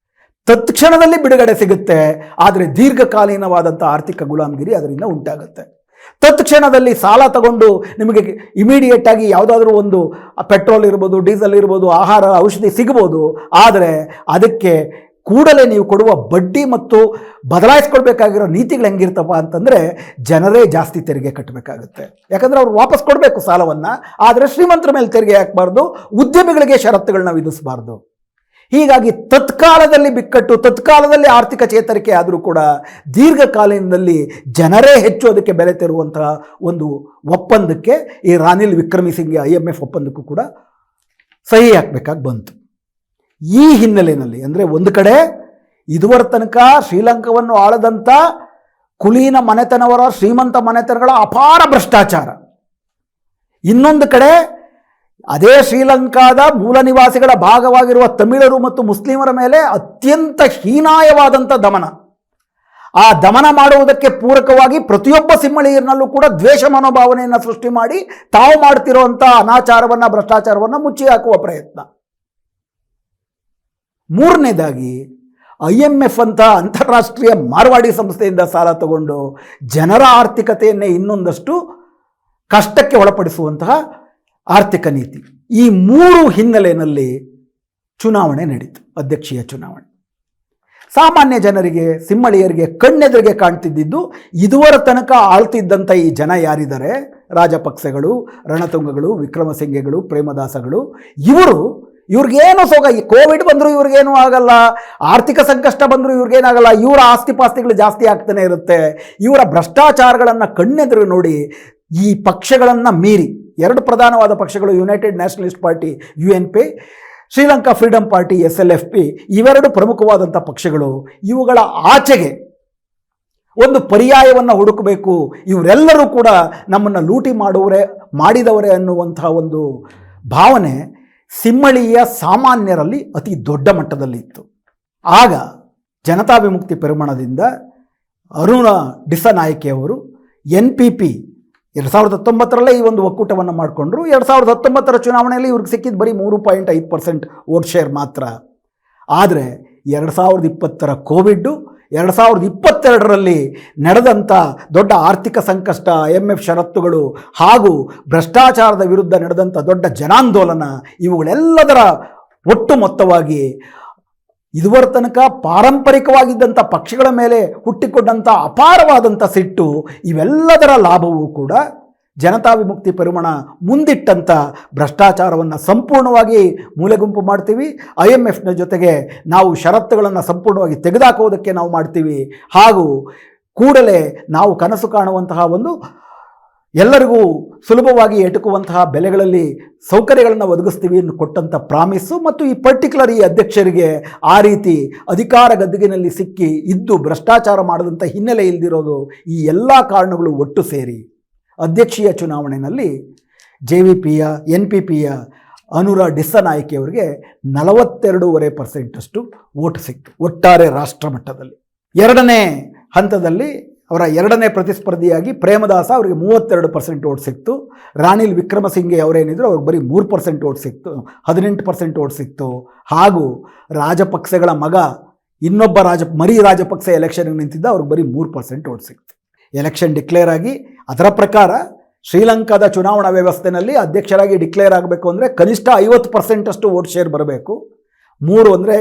ತತ್ಕ್ಷಣದಲ್ಲಿ ಬಿಡುಗಡೆ ಸಿಗುತ್ತೆ, ಆದರೆ ದೀರ್ಘಕಾಲೀನವಾದಂಥ ಆರ್ಥಿಕ ಗುಲಾಮಗಿರಿ ಅದರಿಂದ ಉಂಟಾಗುತ್ತೆ. ತತ್ಕ್ಷಣದಲ್ಲಿ ಸಾಲ ತಗೊಂಡು ನಿಮಗೆ ಇಮಿಡಿಯೇಟ್ ಆಗಿ ಯಾವುದಾದ್ರೂ ಒಂದು ಪೆಟ್ರೋಲ್ ಇರ್ಬೋದು, ಡೀಸೆಲ್ ಇರ್ಬೋದು, ಆಹಾರ ಔಷಧಿ ಸಿಗ್ಬೋದು. ಆದರೆ ಅದಕ್ಕೆ ಕೂಡಲೇ ನೀವು ಕೊಡುವ ಬಡ್ಡಿ ಮತ್ತು ಬದಲಾಯಿಸ್ಕೊಳ್ಬೇಕಾಗಿರೋ ನೀತಿಗಳು ಹೆಂಗಿರ್ತಪ್ಪ ಅಂತಂದರೆ, ಜನರೇ ಜಾಸ್ತಿ ತೆರಿಗೆ ಕಟ್ಟಬೇಕಾಗುತ್ತೆ. ಯಾಕಂದರೆ ಅವ್ರು ವಾಪಸ್ ಕೊಡಬೇಕು ಸಾಲವನ್ನು. ಆದರೆ ಶ್ರೀಮಂತರ ಮೇಲೆ ತೆರಿಗೆ ಹಾಕಬಾರ್ದು, ಉದ್ಯಮಿಗಳಿಗೆ ಷರತ್ತುಗಳನ್ನ ವಿಧಿಸಬಾರ್ದು. ಹೀಗಾಗಿ ತತ್ಕಾಲದಲ್ಲಿ ಬಿಕ್ಕಟ್ಟು, ತತ್ಕಾಲದಲ್ಲಿ ಆರ್ಥಿಕ ಚೇತರಿಕೆ ಆದರೂ ಕೂಡ ದೀರ್ಘಕಾಲೀನದಲ್ಲಿ ಜನರೇ ಹೆಚ್ಚು ಅದಕ್ಕೆ ಬೆಲೆ ತೆರುವಂತಹ ಒಂದು ಒಪ್ಪಂದಕ್ಕೆ ಈ ರನಿಲ್ ವಿಕ್ರಮಸಿಂಘೆ IMF ಒಪ್ಪಂದಕ್ಕೂ ಕೂಡ ಸಹಿ ಹಾಕಬೇಕಾಗಿ ಬಂತು. ಈ ಹಿನ್ನೆಲೆಯಲ್ಲಿ ಅಂದರೆ, ಒಂದು ಕಡೆ ಇದುವರ ತನಕ ಶ್ರೀಲಂಕಾವನ್ನು ಆಳದಂಥ ಕುಲೀನ ಮನೆತನವರ, ಶ್ರೀಮಂತ ಮನೆತನಗಳ ಅಪಾರ ಭ್ರಷ್ಟಾಚಾರ, ಇನ್ನೊಂದು ಕಡೆ ಅದೇ ಶ್ರೀಲಂಕಾದ ಮೂಲ ನಿವಾಸಿಗಳ ಭಾಗವಾಗಿರುವ ತಮಿಳರು ಮತ್ತು ಮುಸ್ಲಿಮರ ಮೇಲೆ ಅತ್ಯಂತ ಹೀನಾಯವಾದಂಥ ದಮನ. ಆ ದಮನ ಮಾಡುವುದಕ್ಕೆ ಪೂರಕವಾಗಿ ಪ್ರತಿಯೊಬ್ಬ ಸಿಂಹಳೀಯರನಲ್ಲೂ ಕೂಡ ದ್ವೇಷ ಮನೋಭಾವನೆಯನ್ನು ಸೃಷ್ಟಿ ಮಾಡಿ ತಾವು ಮಾಡ್ತಿರೋಂಥ ಅನಾಚಾರವನ್ನು, ಭ್ರಷ್ಟಾಚಾರವನ್ನು ಮುಚ್ಚಿ ಹಾಕುವ ಪ್ರಯತ್ನ. ಮೂರನೇದಾಗಿ IMF ಅಂತ ಅಂತಾರಾಷ್ಟ್ರೀಯ ಮಾರ್ವಾಡಿ ಸಂಸ್ಥೆಯಿಂದ ಸಾಲ ತಗೊಂಡು ಜನರ ಆರ್ಥಿಕತೆಯನ್ನೇ ಇನ್ನೊಂದಷ್ಟು ಕಷ್ಟಕ್ಕೆ ಒಳಪಡಿಸುವಂತಹ ಆರ್ಥಿಕ ನೀತಿ. ಈ ಮೂರು ಹಿನ್ನೆಲೆಯಲ್ಲಿ ಚುನಾವಣೆ ನಡೀತು, ಅಧ್ಯಕ್ಷೀಯ ಚುನಾವಣೆ. ಸಾಮಾನ್ಯ ಜನರಿಗೆ, ಸಿಂಹಳೀಯರಿಗೆ ಕಣ್ಣೆದುರಿಗೆ ಕಾಣ್ತಿದ್ದಿದ್ದು, ಇದುವರ ತನಕ ಆಳ್ತಿದ್ದಂಥ ಈ ಜನ ಯಾರಿದ್ದಾರೆ, ರಾಜಪಕ್ಸೆಗಳು, ರಣತುಂಗಗಳು, ವಿಕ್ರಮಸಿಂಘೆಗಳು, ಪ್ರೇಮದಾಸಗಳು, ಇವರು ಇವ್ರಿಗೇನು ಈ ಕೋವಿಡ್ ಬಂದರೂ ಇವ್ರಿಗೇನು ಆಗಲ್ಲ, ಆರ್ಥಿಕ ಸಂಕಷ್ಟ ಬಂದರೂ ಇವ್ರಿಗೇನಾಗಲ್ಲ, ಇವರ ಆಸ್ತಿ ಪಾಸ್ತಿಗಳು ಜಾಸ್ತಿ ಆಗ್ತಾನೆ ಇರುತ್ತೆ. ಇವರ ಭ್ರಷ್ಟಾಚಾರಗಳನ್ನು ಕಣ್ಣೆದುರು ನೋಡಿ ಈ ಪಕ್ಷಗಳನ್ನು ಮೀರಿ 2 ಪ್ರಧಾನವಾದ ಪಕ್ಷಗಳು, United nationalist party UNP, Sri Lanka freedom party SLFP, ಇವೆರಡು ಪ್ರಮುಖವಾದಂಥ ಪಕ್ಷಗಳು. ಇವುಗಳ ಆಚೆಗೆ ಒಂದು ಪರ್ಯಾಯವನ್ನು ಹುಡುಕಬೇಕು. ಇವರೆಲ್ಲರೂ ಕೂಡ ನಮ್ಮನ್ನು ಲೂಟಿ ಮಾಡಿದವರೇ ಅನ್ನುವಂತಹ ಒಂದು ಭಾವನೆ ಸಿಮ್ಮಳಿಯ ಸಾಮಾನ್ಯರಲ್ಲಿ ಅತಿ ದೊಡ್ಡ ಮಟ್ಟದಲ್ಲಿತ್ತು. ಆಗ ಜನತಾ ವಿಮುಕ್ತಿ ಪೆರಮಣದಿಂದ ಅರುಣ ಡಿಸನಾಯಕೆಯವರು NPP 2019ರಲ್ಲೇ ಈ ಒಂದು ಒಕ್ಕೂಟವನ್ನು ಮಾಡಿಕೊಂಡ್ರು. 2019ರ ಚುನಾವಣೆಯಲ್ಲಿ ಇವ್ರಿಗೆ ಸಿಕ್ಕಿದ್ದು ಬರೀ 3.5% ವೋಟ್ ಶೇರ್ ಮಾತ್ರ. ಆದರೆ 2020ರ ಕೋವಿಡ್ಡು, 2022ರಲ್ಲಿ ನಡೆದಂಥ ದೊಡ್ಡ ಆರ್ಥಿಕ ಸಂಕಷ್ಟ, IMF ಷರತ್ತುಗಳು ಹಾಗೂ ಭ್ರಷ್ಟಾಚಾರದ ವಿರುದ್ಧ ನಡೆದಂಥ ದೊಡ್ಡ ಜನಾಂದೋಲನ, ಇವುಗಳೆಲ್ಲದರ ಒಟ್ಟು ಮೊತ್ತವಾಗಿ ಇದುವರ ತನಕ ಪಾರಂಪರಿಕವಾಗಿದ್ದಂಥ ಪಕ್ಷಗಳ ಮೇಲೆ ಹುಟ್ಟಿಕೊಂಡಂಥ ಅಪಾರವಾದಂಥ ಸಿಟ್ಟು, ಇವೆಲ್ಲದರ ಲಾಭವೂ ಕೂಡ ಜನತಾ ವಿಮುಕ್ತಿ ಪೆರಮಣ ಮುಂದಿಟ್ಟಂಥ ಭ್ರಷ್ಟಾಚಾರವನ್ನು ಸಂಪೂರ್ಣವಾಗಿ ಮೂಲೆಗುಂಪು ಮಾಡ್ತೀವಿ. IMFನ ಜೊತೆಗೆ ನಾವು ಷರತ್ತುಗಳನ್ನು ಸಂಪೂರ್ಣವಾಗಿ ತೆಗೆದುಹಾಕೋದಕ್ಕೆ ನಾವು ಮಾಡ್ತೀವಿ. ಹಾಗೂ ಕೂಡಲೇ ನಾವು ಕನಸು ಕಾಣುವಂತಹ ಒಂದು ಎಲ್ಲರಿಗೂ ಸುಲಭವಾಗಿ ಎಟುಕುವಂತಹ ಬೆಲೆಗಳಲ್ಲಿ ಸೌಕರ್ಯಗಳನ್ನು ಒದಗಿಸ್ತೀವಿ ಎಂದು ಕೊಟ್ಟಂಥ ಪ್ರಾಮಿಸ್ಸು, ಮತ್ತು ಈ ಪರ್ಟಿಕ್ಯುಲರ್ ಈ ಅಧ್ಯಕ್ಷರಿಗೆ ಆ ರೀತಿ ಅಧಿಕಾರ ಗದ್ದುಗೆನಲ್ಲಿ ಸಿಕ್ಕಿ ಇದ್ದು ಭ್ರಷ್ಟಾಚಾರ ಮಾಡದಂಥ ಹಿನ್ನೆಲೆ ಇಲ್ದಿರೋದು, ಈ ಎಲ್ಲ ಕಾರಣಗಳು ಒಟ್ಟು ಸೇರಿ ಅಧ್ಯಕ್ಷೀಯ ಚುನಾವಣೆಯಲ್ಲಿ JVPಯ NPPಯ ಅನುರಾ ಡಿಸನಾಯಕೆಯವರಿಗೆ 42.5% ವೋಟ್ ಸಿಕ್ತು ಒಟ್ಟಾರೆ ರಾಷ್ಟ್ರ ಮಟ್ಟದಲ್ಲಿ. ಎರಡನೇ ಹಂತದಲ್ಲಿ ಅವರ ಎರಡನೇ ಪ್ರತಿಸ್ಪರ್ಧಿಯಾಗಿ ಪ್ರೇಮದಾಸ ಅವರಿಗೆ 32% ವೋಟ್ ಸಿಕ್ತು. ರಾಣಿಲ್ ವಿಕ್ರಮಸಿಂಘೆ ಅವರೇನಿದ್ರು ಅವ್ರಿಗೆ ಬರೀ 3% ವೋಟ್ ಸಿಕ್ತು, 18% ವೋಟ್ ಸಿಕ್ತು. ಹಾಗೂ ರಾಜಪಕ್ಸೆಗಳ ಮಗ ಇನ್ನೊಬ್ಬ ಮರಿ ರಾಜಪಕ್ಸ ಎಲೆಕ್ಷನ್ಗೆ ನಿಂತಿದ್ದ ಅವ್ರಿಗೆ ಬರೀ 3% ವೋಟ್ ಸಿಕ್ತು. ಎಲೆಕ್ಷನ್ ಡಿಕ್ಲೇರ್ ಆಗಿ ಅದರ ಪ್ರಕಾರ ಶ್ರೀಲಂಕಾದ ಚುನಾವಣಾ ವ್ಯವಸ್ಥೆಯಲ್ಲಿ ಅಧ್ಯಕ್ಷರಾಗಿ ಡಿಕ್ಲೇರ್ ಆಗಬೇಕು ಅಂದರೆ ಕನಿಷ್ಠ 50% ವೋಟ್ ಶೇರ್ ಬರಬೇಕು. 3 ಅಂದರೆ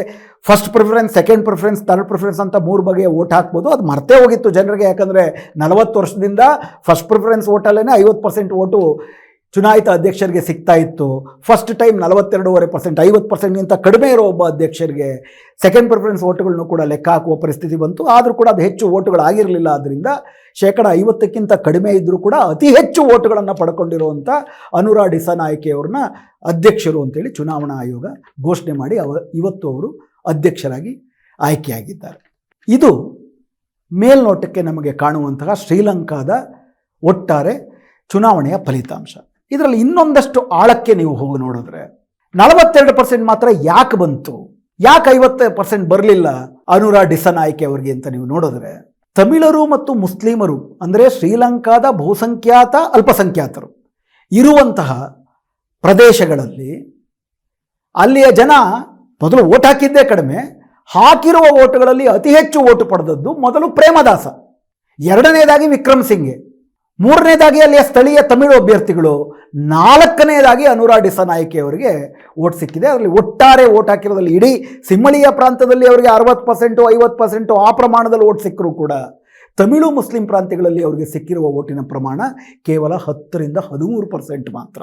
first preference, second preference, third preference ಅಂತ 3 ಬಗೆಯ ವೋಟ್ ಹಾಕ್ಬೋದು. ಅದು ಮರ್ತೇ ಹೋಗಿತ್ತು ಜನರಿಗೆ, ಯಾಕಂದರೆ 40 ವರ್ಷದಿಂದ ಫಸ್ಟ್ ಪ್ರಿಫರೆನ್ಸ್ ವೋಟಲ್ಲೇ 50% ವೋಟು ಚುನಾಯಿತ ಅಧ್ಯಕ್ಷರಿಗೆ ಸಿಗ್ತಾ ಇತ್ತು. ಫಸ್ಟ್ ಟೈಮ್ 42.5%, 50%ಗಿಂತ ಕಡಿಮೆ ಇರೋ ಒಬ್ಬ ಅಧ್ಯಕ್ಷರಿಗೆ ಸೆಕೆಂಡ್ ಪ್ರಿಫರೆನ್ಸ್ ವೋಟುಗಳನ್ನು ಕೂಡ ಲೆಕ್ಕ ಹಾಕುವ ಪರಿಸ್ಥಿತಿ ಬಂತು. ಆದರೂ ಕೂಡ ಅದು ಹೆಚ್ಚು ವೋಟುಗಳಾಗಿರಲಿಲ್ಲ. ಆದ್ದರಿಂದ 50%ಕ್ಕಿಂತ ಕಡಿಮೆ ಇದ್ದರೂ ಕೂಡ ಅತಿ ಹೆಚ್ಚು ವೋಟುಗಳನ್ನು ಪಡ್ಕೊಂಡಿರುವಂಥ ಅನುರಾ ಡಿಸನಾಯಕೆಯವ್ರನ್ನ ಅಧ್ಯಕ್ಷರು ಅಂತೇಳಿ ಚುನಾವಣಾ ಆಯೋಗ ಘೋಷಣೆ ಮಾಡಿ ಇವತ್ತು ಅವರು ಅಧ್ಯಕ್ಷರಾಗಿ ಆಯ್ಕೆಯಾಗಿದ್ದಾರೆ. ಇದು ಮೇಲ್ನೋಟಕ್ಕೆ ನಮಗೆ ಕಾಣುವಂತಹ ಶ್ರೀಲಂಕಾದ ಒಟ್ಟಾರೆ ಚುನಾವಣೆಯ ಫಲಿತಾಂಶ. ಇದರಲ್ಲಿ ಇನ್ನೊಂದಷ್ಟು ಆಳಕ್ಕೆ ನೀವು ಹೋಗಿ ನೋಡಿದ್ರೆ 42% ಮಾತ್ರ ಯಾಕೆ ಬಂತು, ಯಾಕೆ 50% ಬರಲಿಲ್ಲ ಅನುರಾ ಡಿಸನಾಯಕೆ ಅವರಿಗೆ ಅಂತ ನೀವು ನೋಡಿದ್ರೆ, ತಮಿಳರು ಮತ್ತು ಮುಸ್ಲಿಮರು ಅಂದರೆ ಶ್ರೀಲಂಕಾದ ಬಹುಸಂಖ್ಯಾತ ಅಲ್ಪಸಂಖ್ಯಾತರು ಇರುವಂತಹ ಪ್ರದೇಶಗಳಲ್ಲಿ ಅಲ್ಲಿಯ ಜನ ಮೊದಲು ವೋಟ್ ಹಾಕಿದ್ದೇ ಕಡಿಮೆ, ಹಾಕಿರುವ ವೋಟುಗಳಲ್ಲಿ ಅತಿ ಹೆಚ್ಚು ವೋಟು ಪಡೆದದ್ದು ಮೊದಲು ಪ್ರೇಮದಾಸ, ಎರಡನೇದಾಗಿ ವಿಕ್ರಮ್ ಸಿಂಘೆ, ಮೂರನೇದಾಗಿ ಅಲ್ಲಿಯ ಸ್ಥಳೀಯ ತಮಿಳು ಅಭ್ಯರ್ಥಿಗಳು, ನಾಲ್ಕನೇದಾಗಿ ಅನುರಾ ಡಿಸನಾಯಕೆಯವರಿಗೆ ವೋಟ್ ಸಿಕ್ಕಿದೆ. ಅದರಲ್ಲಿ ಒಟ್ಟಾರೆ ವೋಟ್ ಹಾಕಿರೋದ್ರಲ್ಲಿ ಇಡೀ ಸಿಮ್ಮಳಿಯ ಪ್ರಾಂತದಲ್ಲಿ ಅವರಿಗೆ 60%, 50% ಆ ಪ್ರಮಾಣದಲ್ಲಿ ವೋಟ್ ಸಿಕ್ಕರೂ ಕೂಡ ತಮಿಳು ಮುಸ್ಲಿಂ ಪ್ರಾಂತ್ಯಗಳಲ್ಲಿ ಅವರಿಗೆ ಸಿಕ್ಕಿರುವ ವೋಟಿನ ಪ್ರಮಾಣ ಕೇವಲ 10ರಿಂದ 13% ಮಾತ್ರ.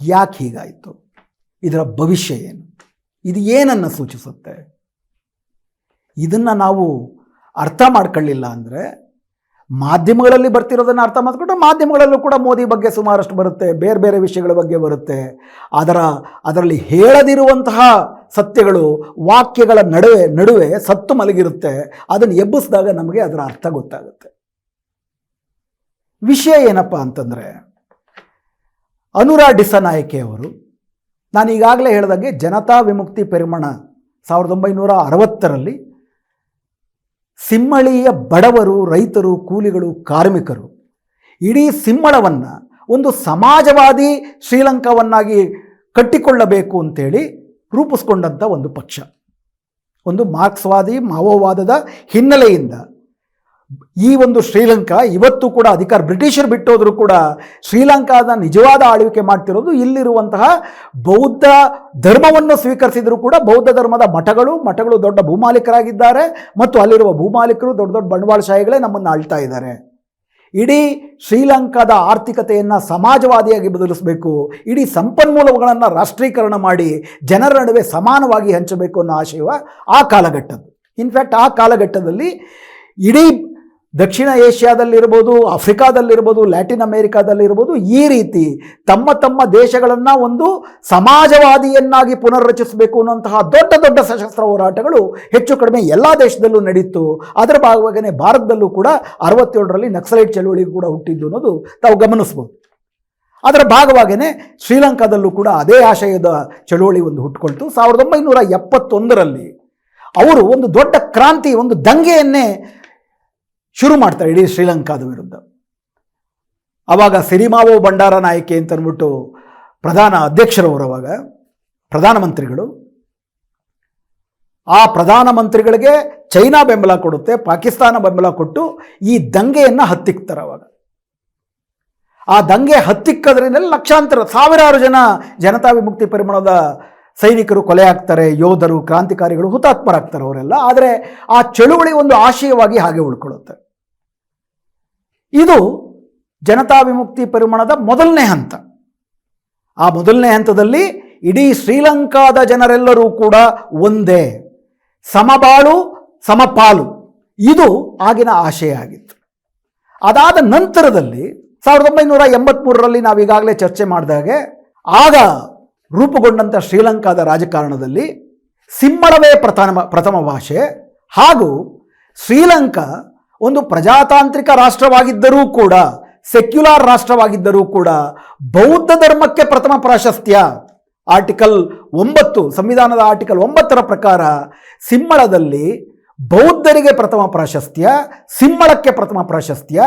ಯಾಕೆ ಹೀಗಾಯಿತು? ಇದರ ಭವಿಷ್ಯ ಏನು? ಇದು ಏನನ್ನು ಸೂಚಿಸುತ್ತೆ? ಇದನ್ನು ನಾವು ಅರ್ಥ ಮಾಡ್ಕೊಳ್ಳಿಲ್ಲ ಅಂದರೆ, ಮಾಧ್ಯಮಗಳಲ್ಲಿ ಬರ್ತಿರೋದನ್ನು ಅರ್ಥ ಮಾಡಿಕೊಂಡ್ರೆ ಮಾಧ್ಯಮಗಳಲ್ಲೂ ಕೂಡ ಮೋದಿ ಬಗ್ಗೆ ಸುಮಾರಷ್ಟು ಬರುತ್ತೆ, ಬೇರೆ ಬೇರೆ ವಿಷಯಗಳ ಬಗ್ಗೆ ಬರುತ್ತೆ. ಅದರಲ್ಲಿ ಹೇಳದಿರುವಂತಹ ಸತ್ಯಗಳು ವಾಕ್ಯಗಳ ನಡುವೆ ಸತ್ತು ಮಲಗಿರುತ್ತೆ. ಅದನ್ನು ಎಬ್ಬಿಸಿದಾಗ ನಮಗೆ ಅದರ ಅರ್ಥ ಗೊತ್ತಾಗುತ್ತೆ. ವಿಷಯ ಏನಪ್ಪ ಅಂತಂದರೆ, ಅನುರಾ ಡಿಸನಾಯಕೆಯವರು ನಾನು ಈಗಾಗಲೇ ಹೇಳಿದಾಗೆ ಜನತಾ ವಿಮುಕ್ತಿ ಪೆರಮಣ 1960ರಲ್ಲಿ ಸಿಮ್ಮಳಿಯ ಬಡವರು, ರೈತರು, ಕೂಲಿಗಳು, ಕಾರ್ಮಿಕರು ಇಡೀ ಸಿಮ್ಮಳವನ್ನು ಒಂದು ಸಮಾಜವಾದಿ ಶ್ರೀಲಂಕಾವನ್ನಾಗಿ ಕಟ್ಟಿಕೊಳ್ಳಬೇಕು ಅಂತೇಳಿ ರೂಪಿಸ್ಕೊಂಡಂಥ ಒಂದು ಪಕ್ಷ, ಒಂದು ಮಾರ್ಕ್ಸ್ವಾದಿ ಮಾವೋವಾದದ ಹಿನ್ನೆಲೆಯಿಂದ ಈ ಒಂದು ಶ್ರೀಲಂಕಾ ಇವತ್ತು ಕೂಡ ಬ್ರಿಟಿಷರು ಬಿಟ್ಟೋದ್ರೂ ಕೂಡ ಶ್ರೀಲಂಕಾದ ನಿಜವಾದ ಆಳ್ವಿಕೆ ಮಾಡ್ತಿರೋದು ಇಲ್ಲಿರುವಂತಹ ಬೌದ್ಧ ಧರ್ಮವನ್ನು ಸ್ವೀಕರಿಸಿದರೂ ಕೂಡ ಬೌದ್ಧ ಧರ್ಮದ ಮಠಗಳು ದೊಡ್ಡ ಭೂಮಾಲೀಕರಾಗಿದ್ದಾರೆ ಮತ್ತು ಅಲ್ಲಿರುವ ಭೂಮಾಲೀಕರು ದೊಡ್ಡ ಬಂಡವಾಳಶಾಹಿಗಳೇ ನಮ್ಮನ್ನು ಆಳ್ತಾ ಇದ್ದಾರೆ. ಇಡೀ ಶ್ರೀಲಂಕಾದ ಆರ್ಥಿಕತೆಯನ್ನು ಸಮಾಜವಾದಿಯಾಗಿ ಬದಲಿಸಬೇಕು, ಇಡೀ ಸಂಪನ್ಮೂಲಗಳನ್ನು ರಾಷ್ಟ್ರೀಕರಣ ಮಾಡಿ ಜನರ ನಡುವೆ ಸಮಾನವಾಗಿ ಹಂಚಬೇಕು ಅನ್ನೋ ಆಶಯ ಆ ಕಾಲಘಟ್ಟದ್ದು. ಇನ್ಫ್ಯಾಕ್ಟ್ ಆ ಕಾಲಘಟ್ಟದಲ್ಲಿ ಇಡೀ ದಕ್ಷಿಣ ಏಷ್ಯಾದಲ್ಲಿರ್ಬೋದು, ಆಫ್ರಿಕಾದಲ್ಲಿರ್ಬೋದು, ಲ್ಯಾಟಿನ್ ಅಮೇರಿಕಾದಲ್ಲಿರ್ಬೋದು ಈ ರೀತಿ ತಮ್ಮ ತಮ್ಮ ದೇಶಗಳನ್ನು ಒಂದು ಸಮಾಜವಾದಿಯನ್ನಾಗಿ ಪುನರ್ರಚಿಸಬೇಕು ಅನ್ನುವಂತಹ ದೊಡ್ಡ ದೊಡ್ಡ ಸಶಸ್ತ್ರ ಹೋರಾಟಗಳು ಹೆಚ್ಚು ಕಡಿಮೆ ಎಲ್ಲ ದೇಶದಲ್ಲೂ ನಡೀತು. ಅದರ ಭಾಗವಾಗಿಯೇ ಭಾರತದಲ್ಲೂ ಕೂಡ 67ರಲ್ಲಿ ನಕ್ಸಲೈಟ್ ಚಳುವಳಿ ಕೂಡ ಹುಟ್ಟಿದ್ದು ಅನ್ನೋದು ತಾವು ಗಮನಿಸ್ಬೋದು. ಅದರ ಭಾಗವಾಗಿಯೇ ಶ್ರೀಲಂಕಾದಲ್ಲೂ ಕೂಡ ಅದೇ ಆಶಯದ ಚಳುವಳಿ ಒಂದು ಹುಟ್ಟುಕೊಳ್ತು. 1971ರಲ್ಲಿ ಅವರು ಒಂದು ದೊಡ್ಡ ಕ್ರಾಂತಿ, ಒಂದು ದಂಗೆಯನ್ನೇ ಶುರು ಮಾಡ್ತಾರೆ ಇಡೀ ಶ್ರೀಲಂಕಾದ ವಿರುದ್ಧ. ಆವಾಗ ಸಿರಿಮಾವೋ ಬಂಡಾರ ನಾಯಕೆ ಅಂತ ಅಂದ್ಬಿಟ್ಟು ಪ್ರಧಾನ ಅಧ್ಯಕ್ಷರವರು, ಅವಾಗ ಪ್ರಧಾನಮಂತ್ರಿಗಳು. ಆ ಪ್ರಧಾನಮಂತ್ರಿಗಳಿಗೆ ಚೈನಾ ಬೆಂಬಲ ಕೊಡುತ್ತೆ, ಪಾಕಿಸ್ತಾನ ಬೆಂಬಲ ಕೊಟ್ಟು ಈ ದಂಗೆಯನ್ನು ಹತ್ತಿಕ್ತಾರೆ. ಅವಾಗ ಆ ದಂಗೆ ಹತ್ತಿಕ್ಕದ್ರಿಂದಲೇ ಲಕ್ಷಾಂತರ ಸಾವಿರಾರು ಜನ ಜನತಾ ವಿಮುಕ್ತಿ ಪರಿಮಳದ ಸೈನಿಕರು ಕೊಲೆ ಆಗ್ತಾರೆ, ಯೋಧರು, ಕ್ರಾಂತಿಕಾರಿಗಳು ಹುತಾತ್ಮರಾಗ್ತಾರೆ ಅವರೆಲ್ಲ. ಆದರೆ ಆ ಚಳುವಳಿ ಒಂದು ಆಶಯವಾಗಿ ಹಾಗೆ ಉಳ್ಕೊಳ್ಳುತ್ತೆ. ಇದು ಜನತಾ ವಿಮುಕ್ತಿ ಪರಿಮಳದ ಮೊದಲನೇ ಹಂತ. ಆ ಮೊದಲನೇ ಹಂತದಲ್ಲಿ ಇಡೀ ಶ್ರೀಲಂಕಾದ ಜನರೆಲ್ಲರೂ ಕೂಡ ಒಂದೇ, ಸಮಬಾಳು ಸಮಪಾಲು, ಇದು ಆಗಿನ ಆಶಯ ಆಗಿತ್ತು. ಅದಾದ ನಂತರದಲ್ಲಿ 1983ರಲ್ಲಿ ನಾವೀಗಾಗಲೇ ಚರ್ಚೆ ಮಾಡಿದಾಗೆ ಆಗ ರೂಪುಗೊಂಡಂಥ ಶ್ರೀಲಂಕಾದ ರಾಜಕಾರಣದಲ್ಲಿ ಸಿಂಹಳವೇ ಪ್ರಥಮ ಭಾಷೆ ಹಾಗೂ ಶ್ರೀಲಂಕಾ ಒಂದು ಪ್ರಜಾತಾಂತ್ರಿಕ ರಾಷ್ಟ್ರವಾಗಿದ್ದರೂ ಕೂಡ, ಸೆಕ್ಯುಲಾರ್ ರಾಷ್ಟ್ರವಾಗಿದ್ದರೂ ಕೂಡ ಬೌದ್ಧ ಧರ್ಮಕ್ಕೆ ಪ್ರಥಮ ಪ್ರಾಶಸ್ತ್ಯ. ಆರ್ಟಿಕಲ್ 9 ಸಂವಿಧಾನದ ಆರ್ಟಿಕಲ್ 9ರ ಪ್ರಕಾರ ಸಿಂಹಳದಲ್ಲಿ ಬೌದ್ಧರಿಗೆ ಪ್ರಥಮ ಪ್ರಾಶಸ್ತ್ಯ, ಸಿಂಹಳಕ್ಕೆ ಪ್ರಥಮ ಪ್ರಾಶಸ್ತ್ಯ,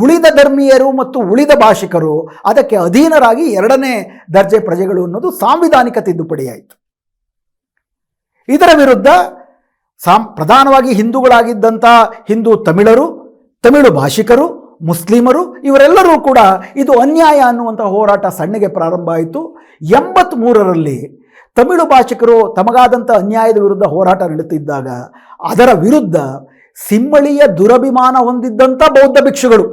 ಉಳಿದ ಧರ್ಮೀಯರು ಮತ್ತು ಉಳಿದ ಭಾಷಿಕರು ಅದಕ್ಕೆ ಅಧೀನರಾಗಿ 2ನೇ ದರ್ಜೆ ಪ್ರಜೆಗಳು ಅನ್ನೋದು ಸಾಂವಿಧಾನಿಕ ತಿದ್ದುಪಡಿಯಾಯಿತು. ಇದರ ವಿರುದ್ಧ ಪ್ರಧಾನವಾಗಿ ಹಿಂದೂಗಳಾಗಿದ್ದಂಥ ಹಿಂದೂ ತಮಿಳರು, ತಮಿಳು ಭಾಷಿಕರು, ಮುಸ್ಲಿಮರು ಇವರೆಲ್ಲರೂ ಕೂಡ ಇದು ಅನ್ಯಾಯ ಅನ್ನುವಂಥ ಹೋರಾಟ ಸಣ್ಣಗೆ ಪ್ರಾರಂಭ ಆಯಿತು. 83ರಲ್ಲಿ ತಮಿಳು ಭಾಷಿಕರು ತಮಗಾದಂಥ ಅನ್ಯಾಯದ ವಿರುದ್ಧ ಹೋರಾಟ ನಡೆಯುತ್ತಿದ್ದಾಗ ಅದರ ವಿರುದ್ಧ ಸಿಂಹಳಿಯ ದುರಭಿಮಾನ ಹೊಂದಿದ್ದಂಥ ಬೌದ್ಧ ಭಿಕ್ಷುಗಳು,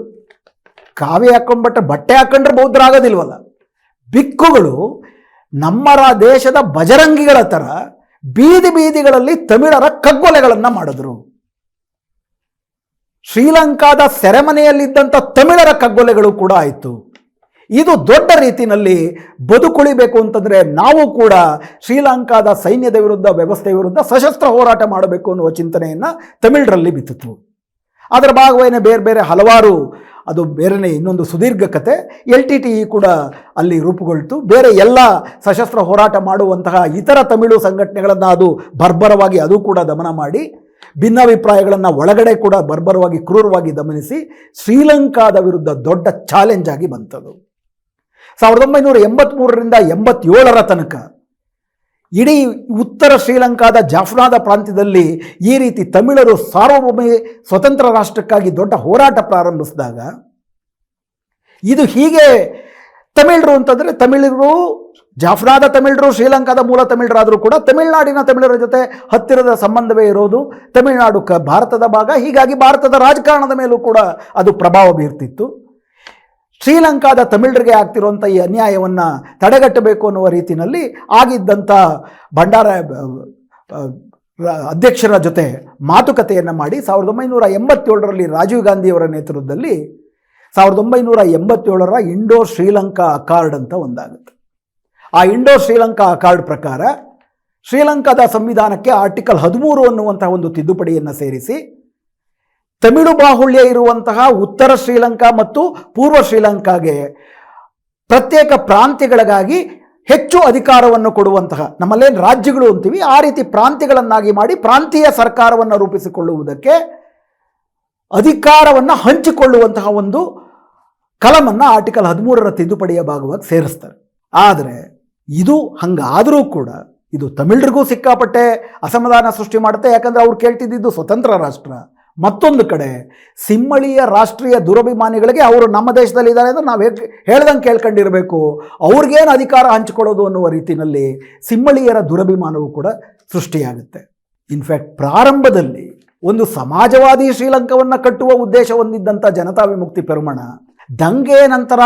ಕಾವಿ ಹಾಕೊಂಡ್ಬಿಟ್ರೆ ಬಟ್ಟೆ ಹಾಕೊಂಡ್ರೆ ಬೌದ್ಧರಾಗೋದಿಲ್ವಲ್ಲ, ಭಿಕ್ಕುಗಳು ನಮ್ಮ ದೇಶದ ಬಜರಂಗಿಗಳ ಥರ ಬೀದಿ ಬೀದಿಗಳಲ್ಲಿ ತಮಿಳರ ಕಗ್ಗೊಲೆಗಳನ್ನು ಮಾಡಿದ್ರು. ಶ್ರೀಲಂಕಾದ ಸೆರೆಮನೆಯಲ್ಲಿದ್ದಂಥ ತಮಿಳರ ಕಗ್ಗೊಲೆಗಳು ಕೂಡ ಆಯಿತು. ಇದು ದೊಡ್ಡ ರೀತಿಯಲ್ಲಿ ಬದುಕುಳಿಬೇಕು ಅಂತಂದರೆ ನಾವು ಕೂಡ ಶ್ರೀಲಂಕಾದ ಸೈನ್ಯದ ವಿರುದ್ಧ, ವ್ಯವಸ್ಥೆಯ ವಿರುದ್ಧ ಸಶಸ್ತ್ರ ಹೋರಾಟ ಮಾಡಬೇಕು ಅನ್ನುವ ಚಿಂತನೆಯನ್ನು ತಮಿಳರಲ್ಲಿ ಬಿತ್ತಿತು. ಅದರ ಭಾಗವೇನೆ ಬೇರೆ ಬೇರೆ ಹಲವಾರು, ಅದು ಬೇರೆಯೇ ಇನ್ನೊಂದು ಸುದೀರ್ಘ ಕತೆ. LTTE ಕೂಡ ಅಲ್ಲಿ ರೂಪುಗೊಳ್ತು. ಬೇರೆ ಎಲ್ಲ ಸಶಸ್ತ್ರ ಹೋರಾಟ ಮಾಡುವಂತಹ ಇತರ ತಮಿಳು ಸಂಘಟನೆಗಳನ್ನು ಅದು ಬರ್ಬರವಾಗಿ ಅದು ಕೂಡ ದಮನ ಮಾಡಿ, ಭಿನ್ನಾಭಿಪ್ರಾಯಗಳನ್ನು ಒಳಗಡೆ ಕೂಡ ಬರ್ಬರವಾಗಿ ಕ್ರೂರವಾಗಿ ದಮನಿಸಿ ಶ್ರೀಲಂಕಾದ ವಿರುದ್ಧ ದೊಡ್ಡ ಚಾಲೆಂಜ್ ಆಗಿ ಬಂತದು. 1983ರಿಂದ 87ರ ತನಕ ಇಡೀ ಉತ್ತರ ಶ್ರೀಲಂಕಾದ ಜಾಫ್ನಾದ ಪ್ರಾಂತ್ಯದಲ್ಲಿ ಈ ರೀತಿ ತಮಿಳರು ಸಾರ್ವಭೌಮ ಸ್ವತಂತ್ರ ರಾಷ್ಟ್ರಕ್ಕಾಗಿ ದೊಡ್ಡ ಹೋರಾಟ ಪ್ರಾರಂಭಿಸಿದಾಗ ಇದು ಹೀಗೆ ತಮಿಳರು ಅಂತಂದರೆ ತಮಿಳರು, ಜಾಫ್ನಾದ ತಮಿಳರು ಶ್ರೀಲಂಕಾದ ಮೂಲ ತಮಿಳರಾದರೂ ಕೂಡ ತಮಿಳುನಾಡಿನ ತಮಿಳರ ಜೊತೆ ಹತ್ತಿರದ ಸಂಬಂಧವೇ ಇರೋದು. ತಮಿಳುನಾಡು ಭಾರತದ ಭಾಗ, ಹೀಗಾಗಿ ಭಾರತದ ರಾಜಕಾರಣದ ಮೇಲೂ ಕೂಡ ಅದು ಪ್ರಭಾವ ಬೀರ್ತಿತ್ತು. ಶ್ರೀಲಂಕಾದ ತಮಿಳರಿಗೆ ಆಗ್ತಿರುವಂಥ ಈ ಅನ್ಯಾಯವನ್ನು ತಡೆಗಟ್ಟಬೇಕು ಅನ್ನುವ ರೀತಿಯಲ್ಲಿ ಆಗಿದ್ದಂಥ ಬಂಡಾರ ಅಧ್ಯಕ್ಷರ ಜೊತೆ ಮಾತುಕತೆಯನ್ನು ಮಾಡಿ 1987ರಲ್ಲಿ ರಾಜೀವ್ ಗಾಂಧಿಯವರ ನೇತೃತ್ವದಲ್ಲಿ 1987ರ ಇಂಡೋ ಶ್ರೀಲಂಕಾ ಅಕಾರ್ಡ್ ಅಂತ ಒಂದಾಗುತ್ತೆ. ಆ ಇಂಡೋ ಶ್ರೀಲಂಕಾ ಅಕಾರ್ಡ್ ಪ್ರಕಾರ ಶ್ರೀಲಂಕಾದ ಸಂವಿಧಾನಕ್ಕೆ ಆರ್ಟಿಕಲ್ 13 ಅನ್ನುವಂತಹ ಒಂದು ತಿದ್ದುಪಡಿಯನ್ನು ಸೇರಿಸಿ ತಮಿಳು ಬಾಹುಳ್ಯ ಇರುವಂತಹ ಉತ್ತರ ಶ್ರೀಲಂಕಾ ಮತ್ತು ಪೂರ್ವ ಶ್ರೀಲಂಕಾಗೆ ಪ್ರತ್ಯೇಕ ಪ್ರಾಂತ್ಯಗಳಿಗಾಗಿ ಹೆಚ್ಚು ಅಧಿಕಾರವನ್ನು ಕೊಡುವಂತಹ, ನಮ್ಮಲ್ಲೇನು ರಾಜ್ಯಗಳು ಅಂತೀವಿ ಆ ರೀತಿ ಪ್ರಾಂತ್ಯಗಳನ್ನಾಗಿ ಮಾಡಿ ಪ್ರಾಂತೀಯ ಸರ್ಕಾರವನ್ನು ರೂಪಿಸಿಕೊಳ್ಳುವುದಕ್ಕೆ ಅಧಿಕಾರವನ್ನು ಹಂಚಿಕೊಳ್ಳುವಂತಹ ಒಂದು ಕಲಮನ್ನು ಆರ್ಟಿಕಲ್ 13ರ ತಿದ್ದುಪಡಿಯ ಭಾಗವಾಗಿ ಸೇರಿಸ್ತಾರೆ. ಆದರೆ ಇದು ಹಂಗಾದರೂ ಕೂಡ ಇದು ತಮಿಳರಿಗೂ ಸಿಕ್ಕಾಪಟ್ಟೆ ಅಸಮಾಧಾನ ಸೃಷ್ಟಿ ಮಾಡುತ್ತೆ. ಯಾಕಂದರೆ ಅವ್ರು ಕೇಳ್ತಿದ್ದಿದ್ದು ಸ್ವತಂತ್ರ ರಾಷ್ಟ್ರ. ಮತ್ತೊಂದು ಕಡೆ ಸಿಂಹಳಿಯ ರಾಷ್ಟ್ರೀಯ ದುರಭಿಮಾನಿಗಳಿಗೆ ಅವರು ನಮ್ಮ ದೇಶದಲ್ಲಿ ಇದ್ದಾರೆ ಅಂದರೆ ನಾವು ಹೇಳ್ದಂಗೆ ಕೇಳ್ಕೊಂಡಿರಬೇಕು, ಅವ್ರಿಗೇನು ಅಧಿಕಾರ ಹಂಚಿಕೊಳ್ಳೋದು ಅನ್ನುವ ರೀತಿಯಲ್ಲಿ ಸಿಂಹಳಿಯರ ದುರಭಿಮಾನವೂ ಕೂಡ ಸೃಷ್ಟಿಯಾಗುತ್ತೆ. ಇನ್ಫ್ಯಾಕ್ಟ್ ಪ್ರಾರಂಭದಲ್ಲಿ ಒಂದು ಸಮಾಜವಾದಿ ಶ್ರೀಲಂಕಾವನ್ನು ಕಟ್ಟುವ ಉದ್ದೇಶ ಹೊಂದಿದ್ದಂಥ ಜನತಾ ವಿಮುಕ್ತಿ ಪೆರಮಣ ದಂಗೆ ನಂತರ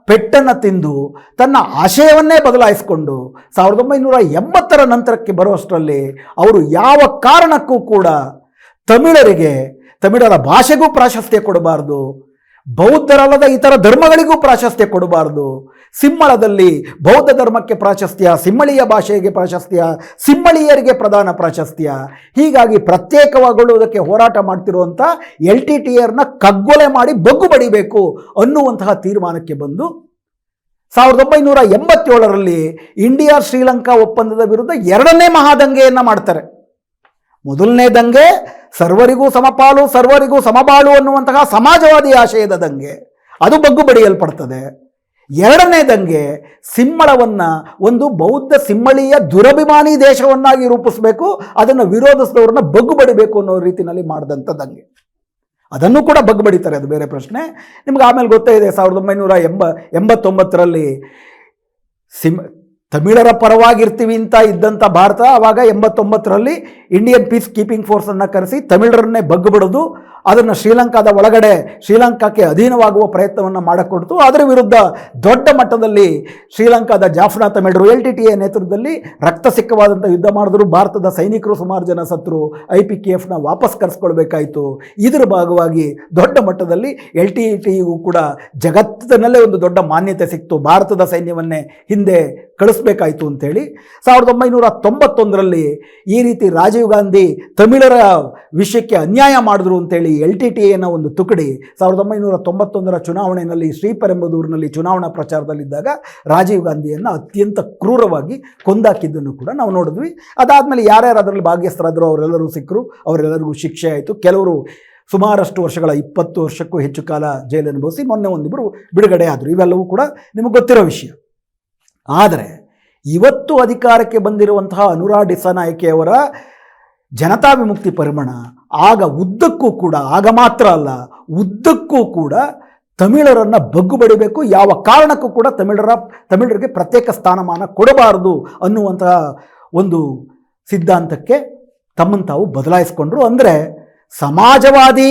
ಪೆಟ್ಟನ್ನು ತಿಂದು ತನ್ನ ಆಶಯವನ್ನೇ ಬದಲಾಯಿಸಿಕೊಂಡು 1980 ನಂತರಕ್ಕೆ ಬರುವಷ್ಟರಲ್ಲಿ ಅವರು ಯಾವ ಕಾರಣಕ್ಕೂ ಕೂಡ ತಮಿಳರ ಭಾಷೆಗೂ ಪ್ರಾಶಸ್ತ್ಯ ಕೊಡಬಾರ್ದು, ಬೌದ್ಧರಲ್ಲದ ಇತರ ಧರ್ಮಗಳಿಗೂ ಪ್ರಾಶಸ್ತ್ಯ ಕೊಡಬಾರ್ದು, ಸಿಂಹಳದಲ್ಲಿ ಬೌದ್ಧ ಧರ್ಮಕ್ಕೆ ಪ್ರಾಶಸ್ತ್ಯ, ಸಿಂಹಳೀಯ ಭಾಷೆಗೆ ಪ್ರಾಶಸ್ತ್ಯ, ಸಿಂಹಳೀಯರಿಗೆ ಪ್ರಧಾನ ಪ್ರಾಶಸ್ತ್ಯ, ಹೀಗಾಗಿ ಪ್ರತ್ಯೇಕಗೊಳ್ಳುವುದಕ್ಕೆ ಹೋರಾಟ ಮಾಡ್ತಿರುವಂಥ LTTEರನ್ನ ಕಗ್ಗೊಲೆ ಮಾಡಿ ಬಗ್ಗು ಬಡಿಬೇಕು ಅನ್ನುವಂತಹ ತೀರ್ಮಾನಕ್ಕೆ ಬಂದು 1987ರಲ್ಲಿ ಇಂಡಿಯಾ ಶ್ರೀಲಂಕಾ ಒಪ್ಪಂದದ ವಿರುದ್ಧ ಎರಡನೇ ಮಹಾದಂಗೆಯನ್ನು ಮಾಡ್ತಾರೆ. ಮೊದಲನೇ ದಂಗೆ ಸರ್ವರಿಗೂ ಸಮಪಾಲು ಸರ್ವರಿಗೂ ಸಮಬಾಳು ಅನ್ನುವಂತಹ ಸಮಾಜವಾದಿ ಆಶಯದ ದಂಗೆ, ಅದು ಬಗ್ಗು ಬಡಿಯಲ್ಪಡ್ತದೆ. ಎರಡನೇ ದಂಗೆ ಸಿಂಹಳವನ್ನು ಒಂದು ಬೌದ್ಧ ಸಿಂಹಳೀಯ ದುರಭಿಮಾನಿ ದೇಶವನ್ನಾಗಿ ರೂಪಿಸಬೇಕು, ಅದನ್ನು ವಿರೋಧಿಸಿದವ್ರನ್ನ ಬಗ್ಗು ಬಡಿಬೇಕು ಅನ್ನೋ ರೀತಿಯಲ್ಲಿ ಮಾಡಿದಂಥ ದಂಗೆ. ಅದನ್ನು ಕೂಡ ಬಗ್ಗು ಬಡಿತಾರೆ, ಅದು ಬೇರೆ ಪ್ರಶ್ನೆ. ನಿಮ್ಗೆ ಆಮೇಲೆ ಗೊತ್ತೇ ಇದೆ 1989ರಲ್ಲಿ ತಮಿಳರ ಪರವಾಗಿರ್ತೀವಿ ಅಂತ ಇದ್ದಂಥ ಭಾರತ ಆವಾಗ 89ರಲ್ಲಿ ಇಂಡಿಯನ್ ಪೀಸ್ ಕೀಪಿಂಗ್ ಫೋರ್ಸನ್ನು ಕರೆಸಿ ತಮಿಳರನ್ನೇ ಬಗ್ಗು ಬಿಡೋದು, ಅದನ್ನು ಶ್ರೀಲಂಕಾದ ಒಳಗಡೆ ಶ್ರೀಲಂಕಾಕ್ಕೆ ಅಧೀನವಾಗುವ ಪ್ರಯತ್ನವನ್ನು ಮಾಡಿಕೊಡ್ತು. ಅದರ ವಿರುದ್ಧ ದೊಡ್ಡ ಮಟ್ಟದಲ್ಲಿ ಶ್ರೀಲಂಕಾದ ಜಾಫ್ನಾ ತಮಿಳರು LTTE ನೇತೃತ್ವದಲ್ಲಿ ರಕ್ತಸಿಕ್ಕವಾದಂಥ ಯುದ್ಧ ಮಾಡಿದ್ರು. ಭಾರತದ ಸೈನಿಕರು ಸುಮಾರು ಜನ ಸತ್ರು, IPKFನ ವಾಪಸ್ ಕರೆಸ್ಕೊಳ್ಬೇಕಾಯಿತು. ಇದರ ಭಾಗವಾಗಿ ದೊಡ್ಡ ಮಟ್ಟದಲ್ಲಿ LTTEಗೂ ಕೂಡ ಜಗತ್ತಿನಲ್ಲೇ ಒಂದು ದೊಡ್ಡ ಮಾನ್ಯತೆ ಸಿಕ್ತು, ಭಾರತದ ಸೈನ್ಯವನ್ನೇ ಹಿಂದೆ ಕಳಿಸ್ಬೇಕಾಯಿತು ಅಂತೇಳಿ. 1991ರಲ್ಲಿ ಈ ರೀತಿ ರಾಜೀವ್ ಗಾಂಧಿ ತಮಿಳರ ವಿಷಯಕ್ಕೆ ಅನ್ಯಾಯ ಮಾಡಿದ್ರು ಅಂತೇಳಿ LTTEನ ಒಂದು ತುಕಡಿ 1991ರ ಚುನಾವಣೆಯಲ್ಲಿ ಶ್ರೀಪೆರಂಬದೂರಿನಲ್ಲಿ ಚುನಾವಣಾ ಪ್ರಚಾರದಲ್ಲಿದ್ದಾಗ ರಾಜೀವ್ ಗಾಂಧಿಯನ್ನು ಅತ್ಯಂತ ಕ್ರೂರವಾಗಿ ಕೊಂದಾಕಿದ್ದನ್ನು ಕೂಡ ನಾವು ನೋಡಿದ್ವಿ. ಅದಾದಮೇಲೆ ಯಾರ್ಯಾರು ಅದರಲ್ಲಿ ಭಾಗ್ಯಸ್ಥರಾದರೂ ಅವರೆಲ್ಲರೂ ಸಿಕ್ಕರು, ಅವರೆಲ್ಲರಿಗೂ ಶಿಕ್ಷೆ ಆಯಿತು. ಕೆಲವರು ಸುಮಾರಷ್ಟು ವರ್ಷಗಳ 20 ವರ್ಷಕ್ಕೂ ಹೆಚ್ಚು ಕಾಲ ಜೈಲು ಅನುಭವಿಸಿ ಮೊನ್ನೆ ಒಂದಿಬ್ಬರು ಬಿಡುಗಡೆ ಆದರು. ಇವೆಲ್ಲವೂ ಕೂಡ ನಿಮಗೆ ಗೊತ್ತಿರೋ ವಿಷಯ. ಆದರೆ ಇವತ್ತು ಅಧಿಕಾರಕ್ಕೆ ಬಂದಿರುವಂತಹ ಅನುರಾ ಡಿಸಾನಾಯಕೆಯವರ ಜನತಾ ವಿಮುಕ್ತಿ ಪರಿಮಳ ಆಗ ಉದ್ದಕ್ಕೂ ಕೂಡ, ಆಗ ಮಾತ್ರ ಅಲ್ಲ ಉದ್ದಕ್ಕೂ ಕೂಡ ತಮಿಳರನ್ನು ಬಗ್ಗು ಬಡಿಬೇಕು, ಯಾವ ಕಾರಣಕ್ಕೂ ಕೂಡ ತಮಿಳರಿಗೆ ಪ್ರತ್ಯೇಕ ಸ್ಥಾನಮಾನ ಕೊಡಬಾರದು ಅನ್ನುವಂತಹ ಒಂದು ಸಿದ್ಧಾಂತಕ್ಕೆ ತಮ್ಮನ್ನು ತಾವು ಬದಲಾಯಿಸಿಕೊಂಡ್ರು. ಅಂದರೆ ಸಮಾಜವಾದಿ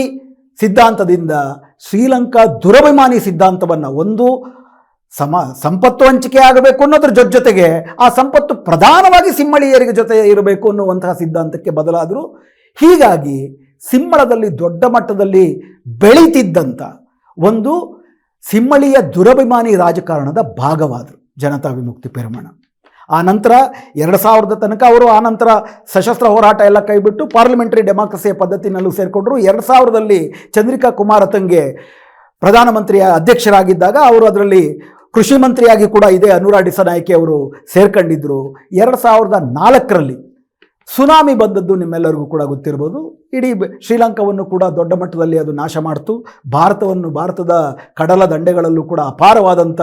ಸಿದ್ಧಾಂತದಿಂದ ಶ್ರೀಲಂಕಾ ದುರಭಿಮಾನಿ ಸಿದ್ಧಾಂತವನ್ನು, ಒಂದು ಸಂಪತ್ತು ಹಂಚಿಕೆ ಆಗಬೇಕು ಅನ್ನೋದ್ರ ಜೊತೆಗೆ ಆ ಸಂಪತ್ತು ಪ್ರಧಾನವಾಗಿ ಸಿಂಹಳೀಯರಿಗೆ ಜೊತೆ ಇರಬೇಕು ಅನ್ನುವಂತಹ ಸಿದ್ಧಾಂತಕ್ಕೆ ಬದಲಾದರು. ಹೀಗಾಗಿ ಸಿಂಹಳದಲ್ಲಿ ದೊಡ್ಡ ಮಟ್ಟದಲ್ಲಿ ಬೆಳೀತಿದ್ದಂಥ ಒಂದು ಸಿಂಹಳೀಯ ದುರಭಿಮಾನಿ ರಾಜಕಾರಣದ ಭಾಗವಾದರು ಜನತಾ ವಿಮುಕ್ತಿ ಪೆರಮಣ. ಆ ನಂತರ 2000 ತನಕ ಅವರು ಆ ನಂತರ ಸಶಸ್ತ್ರ ಹೋರಾಟ ಎಲ್ಲ ಕೈಬಿಟ್ಟು ಪಾರ್ಲಿಮೆಂಟರಿ ಡೆಮಾಕ್ರಸಿಯ ಪದ್ಧತಿನಲ್ಲೂ ಸೇರಿಕೊಂಡ್ರು. 2000ರಲ್ಲಿ ಚಂದ್ರಿಕಾ ಕುಮಾರತಂಗೆ ಪ್ರಧಾನಮಂತ್ರಿಯ ಅಧ್ಯಕ್ಷರಾಗಿದ್ದಾಗ ಅವರು ಅದರಲ್ಲಿ ಕೃಷಿ ಮಂತ್ರಿಯಾಗಿ ಕೂಡ ಇದೇ ಅನುರಾ ಡಿಸಾನಾಯಕೆ ಅವರು ಸೇರ್ಕೊಂಡಿದ್ದರು. 2004ರಲ್ಲಿ ಸುನಾಮಿ ಬಂದದ್ದು ನಿಮ್ಮೆಲ್ಲರಿಗೂ ಕೂಡ ಗೊತ್ತಿರ್ಬೋದು. ಇಡೀ ಶ್ರೀಲಂಕಾವನ್ನು ಕೂಡ ದೊಡ್ಡ ಮಟ್ಟದಲ್ಲಿ ಅದು ನಾಶ ಮಾಡಿತು. ಭಾರತದ ಕಡಲ ದಂಡೆಗಳಲ್ಲೂ ಕೂಡ ಅಪಾರವಾದಂಥ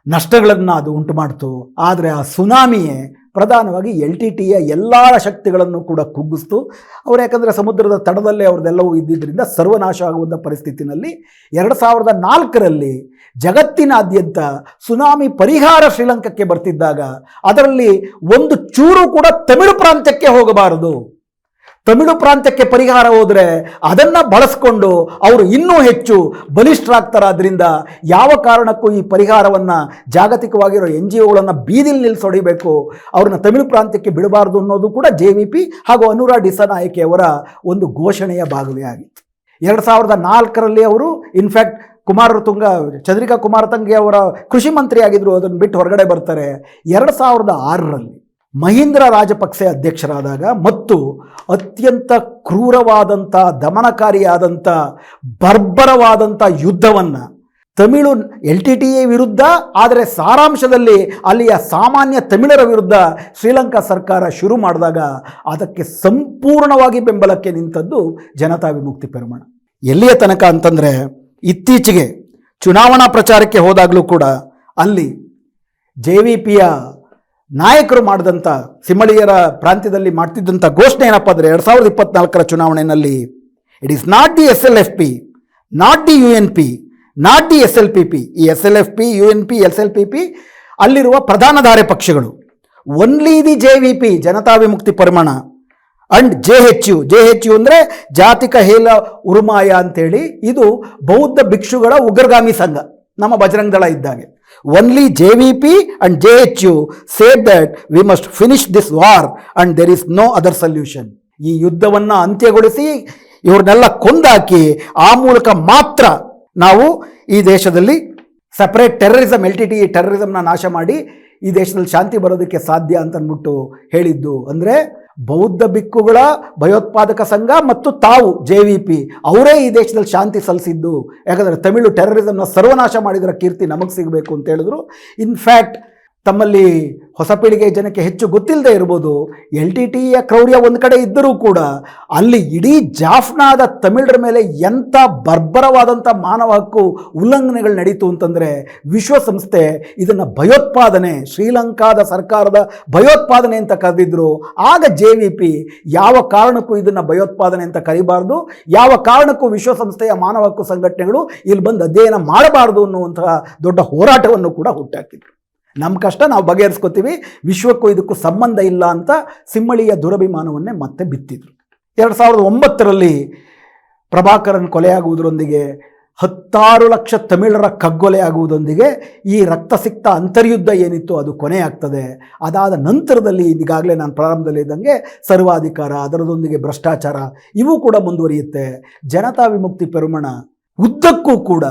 ನಷ್ಟಗಳನ್ನು ಅದು ಉಂಟು ಮಾಡಿತು. ಆದರೆ ಆ ಸುನಾಮಿಯೇ ಪ್ರಧಾನವಾಗಿ LTTEಯ ಎಲ್ಲ ಶಕ್ತಿಗಳನ್ನು ಕೂಡ ಕುಗ್ಗಿಸ್ತು. ಅವರು ಯಾಕಂದರೆ ಸಮುದ್ರದ ತಡದಲ್ಲೇ ಅವ್ರದ್ದೆಲ್ಲವೂ ಇದ್ದಿದ್ದರಿಂದ ಸರ್ವನಾಶ ಆಗುವಂಥ ಪರಿಸ್ಥಿತಿನಲ್ಲಿ 2004ರಲ್ಲಿ ಜಗತ್ತಿನಾದ್ಯಂತ ಸುನಾಮಿ ಪರಿಹಾರ ಶ್ರೀಲಂಕಾಕ್ಕೆ ಬರ್ತಿದ್ದಾಗ ಅದರಲ್ಲಿ ಒಂದು ಚೂರು ಕೂಡ ತಮಿಳು ಪ್ರಾಂತ್ಯಕ್ಕೆ ಹೋಗಬಾರದು. ತಮಿಳು ಪ್ರಾಂತ್ಯಕ್ಕೆ ಪರಿಹಾರ ಹೋದರೆ ಅದನ್ನು ಬಳಸ್ಕೊಂಡು ಅವರು ಇನ್ನೂ ಹೆಚ್ಚು ಬಲಿಷ್ಠರಾಗ್ತಾರಾದ್ರಿಂದ ಯಾವ ಕಾರಣಕ್ಕೂ ಈ ಪರಿಹಾರವನ್ನು ಜಾಗತಿಕವಾಗಿರೋ NGOಗಳನ್ನು ಬೀದಿಲಿ ನಿಲ್ಲಿಸೊಡಿಬೇಕು, ಅವ್ರನ್ನ ತಮಿಳು ಪ್ರಾಂತ್ಯಕ್ಕೆ ಬಿಡಬಾರ್ದು ಅನ್ನೋದು ಕೂಡ JVP ಹಾಗೂ ಅನುರಾ ಡಿಸಾನಾಯಕೆಯವರ ಒಂದು ಘೋಷಣೆಯ ಭಾಗವೇ ಆಗಿತ್ತು. 2004ರಲ್ಲಿ ಅವರು ಇನ್ಫ್ಯಾಕ್ಟ್ ಚಂದ್ರಿಕಾ ಕುಮಾರತಂಗೆ ಅವರ ಕೃಷಿ ಮಂತ್ರಿ ಆಗಿದ್ದರು. ಅದನ್ನು ಬಿಟ್ಟು ಹೊರಗಡೆ ಬರ್ತಾರೆ. 2006ರಲ್ಲಿ ಮಹೀಂದ್ರ ರಾಜಪಕ್ಸೆ ಅಧ್ಯಕ್ಷರಾದಾಗ ಮತ್ತು ಅತ್ಯಂತ ಕ್ರೂರವಾದಂಥ ದಮನಕಾರಿಯಾದಂಥ ಬರ್ಬರವಾದಂಥ ಯುದ್ಧವನ್ನು ತಮಿಳು LTTE ವಿರುದ್ಧ, ಆದರೆ ಸಾರಾಂಶದಲ್ಲಿ ಅಲ್ಲಿಯ ಸಾಮಾನ್ಯ ತಮಿಳರ ವಿರುದ್ಧ ಶ್ರೀಲಂಕಾ ಸರ್ಕಾರ ಶುರು ಮಾಡಿದಾಗ ಅದಕ್ಕೆ ಸಂಪೂರ್ಣವಾಗಿ ಬೆಂಬಲಕ್ಕೆ ನಿಂತದ್ದು ಜನತಾ ವಿಮುಕ್ತಿ ಪೆರಮಣ. ಎಲ್ಲಿಯ ತನಕ ಅಂತಂದರೆ ಇತ್ತೀಚೆಗೆ ಚುನಾವಣಾ ಪ್ರಚಾರಕ್ಕೆ ಹೋದಾಗಲೂ ಕೂಡ ಅಲ್ಲಿ JVPಯ ನಾಯಕರು ಮಾಡಿದಂಥ ಸಿಂಹಳೀಯರ ಪ್ರಾಂತ್ಯದಲ್ಲಿ ಮಾಡ್ತಿದ್ದಂಥ ಘೋಷಣೆ ಏನಪ್ಪ ಅಂದರೆ 2024ರ ಚುನಾವಣೆಯಲ್ಲಿ it is not the SLFP, not the UNP, not the SLPP. ಈ SLFP, UNP, SLPP ಅಲ್ಲಿರುವ ಪ್ರಧಾನಧಾರೆ ಪಕ್ಷಗಳು, only the JVP Janatha Vimukthi Peramuna and JHU ಅಂದರೆ ಜಾತಿಕ ಹೇಲ ಉರುಮಾಯ ಅಂತೇಳಿ, ಇದು ಬೌದ್ಧ ಭಿಕ್ಷುಗಳ ಉಗ್ರಗಾಮಿ ಸಂಘ, ನಮ್ಮ ಬಜರಂಗ ದಳ ಇದ್ದಾಗೆ. Only JVP and JHU said that we must finish this war and there is no other solution. ಈ ಯುದ್ಧವನ್ನು ಅಂತ್ಯಗೊಳಿಸಿ ಇವ್ರನ್ನೆಲ್ಲ ಕೊಂದಾಕಿ ಆ ಮೂಲಕ ಮಾತ್ರ ನಾವು ಈ ದೇಶದಲ್ಲಿ ಸಪರೇಟ್ ಟೆರರಿಸಮ್, LTTE ಟೆರರಿಸಮ್ನ ನಾಶ ಮಾಡಿ ಈ ದೇಶದಲ್ಲಿ ಶಾಂತಿ ಬರೋದಕ್ಕೆ ಸಾಧ್ಯ ಅಂತ ಅಂದ್ಬಿಟ್ಟು ಹೇಳಿದ್ದು. ಅಂದರೆ ಬೌದ್ಧ ಭಿಕ್ಕುಗಳ ಭಯೋತ್ಪಾದಕ ಸಂಘ ಮತ್ತು ತಾವು JVP ಅವರೇ ಈ ದೇಶದಲ್ಲಿ ಶಾಂತಿ ಸಲ್ಲಿಸಿದ್ದು. ಯಾಕಂದರೆ ತಮಿಳು ಟೆರರಿಸಮ್ನ ಸರ್ವನಾಶ ಮಾಡಿದರ ಕೀರ್ತಿ ನಮಗೆ ಸಿಗಬೇಕು ಅಂತ ಹೇಳಿದ್ರು. ಇನ್ಫ್ಯಾಕ್ಟ್ ತಮ್ಮಲ್ಲಿ ಹೊಸ ಪೀಳಿಗೆ ಜನಕ್ಕೆ ಹೆಚ್ಚು ಗೊತ್ತಿಲ್ಲದೆ ಇರ್ಬೋದು, LTTEಯ ಕ್ರೌರ್ಯ ಒಂದು ಕಡೆ ಇದ್ದರೂ ಕೂಡ ಅಲ್ಲಿ ಇಡೀ ಜಾಫ್ನಾದ ತಮಿಳರ ಮೇಲೆ ಎಂಥ ಬರ್ಬರವಾದಂಥ ಮಾನವ ಹಕ್ಕು ಉಲ್ಲಂಘನೆಗಳು ನಡೀತು ಅಂತಂದರೆ ವಿಶ್ವಸಂಸ್ಥೆ ಇದನ್ನು ಭಯೋತ್ಪಾದನೆ, ಶ್ರೀಲಂಕಾದ ಸರ್ಕಾರದ ಭಯೋತ್ಪಾದನೆ ಅಂತ ಕರೆದಿದ್ರು. ಆಗ JVP ಯಾವ ಕಾರಣಕ್ಕೂ ಇದನ್ನು ಭಯೋತ್ಪಾದನೆ ಅಂತ ಕರಿಬಾರ್ದು, ಯಾವ ಕಾರಣಕ್ಕೂ ವಿಶ್ವಸಂಸ್ಥೆಯ ಮಾನವ ಹಕ್ಕು ಸಂಘಟನೆಗಳು ಇಲ್ಲಿ ಬಂದು ಅಧ್ಯಯನ ಮಾಡಬಾರ್ದು ಅನ್ನುವಂತಹ ದೊಡ್ಡ ಹೋರಾಟವನ್ನು ಕೂಡ ಹುಟ್ಟಾಕಿದ್ರು. ನಮ್ಮ ಕಷ್ಟ ನಾವು ಬಗೆಹರಿಸ್ಕೋತೀವಿ, ವಿಶ್ವಕ್ಕೂ ಇದಕ್ಕೂ ಸಂಬಂಧ ಇಲ್ಲ ಅಂತ ಸಿಮ್ಮಳಿಯ ದುರಭಿಮಾನವನ್ನೇ ಮತ್ತೆ ಬಿತ್ತಿದ್ರು. 2009ರಲ್ಲಿ ಪ್ರಭಾಕರನ್ ಕೊಲೆಯಾಗುವುದರೊಂದಿಗೆ 16 ಲಕ್ಷ ತಮಿಳರ ಕಗ್ಗೊಲೆಯಾಗುವುದರೊಂದಿಗೆ ಈ ರಕ್ತಸಿಕ್ತ ಅಂತರ್ಯುದ್ಧ ಏನಿತ್ತು ಅದು ಕೊನೆಯಾಗ್ತದೆ. ಅದಾದ ನಂತರದಲ್ಲಿ ಈಗಾಗಲೇ ನಾನು ಪ್ರಾರಂಭದಲ್ಲಿ ಇದ್ದಂಗೆ ಸರ್ವಾಧಿಕಾರ, ಅದರದೊಂದಿಗೆ ಭ್ರಷ್ಟಾಚಾರ ಇವು ಕೂಡ ಮುಂದುವರಿಯುತ್ತೆ. ಜನತಾ ವಿಮುಕ್ತಿ ಪೆರುಮಣ ಉದ್ದಕ್ಕೂ ಕೂಡ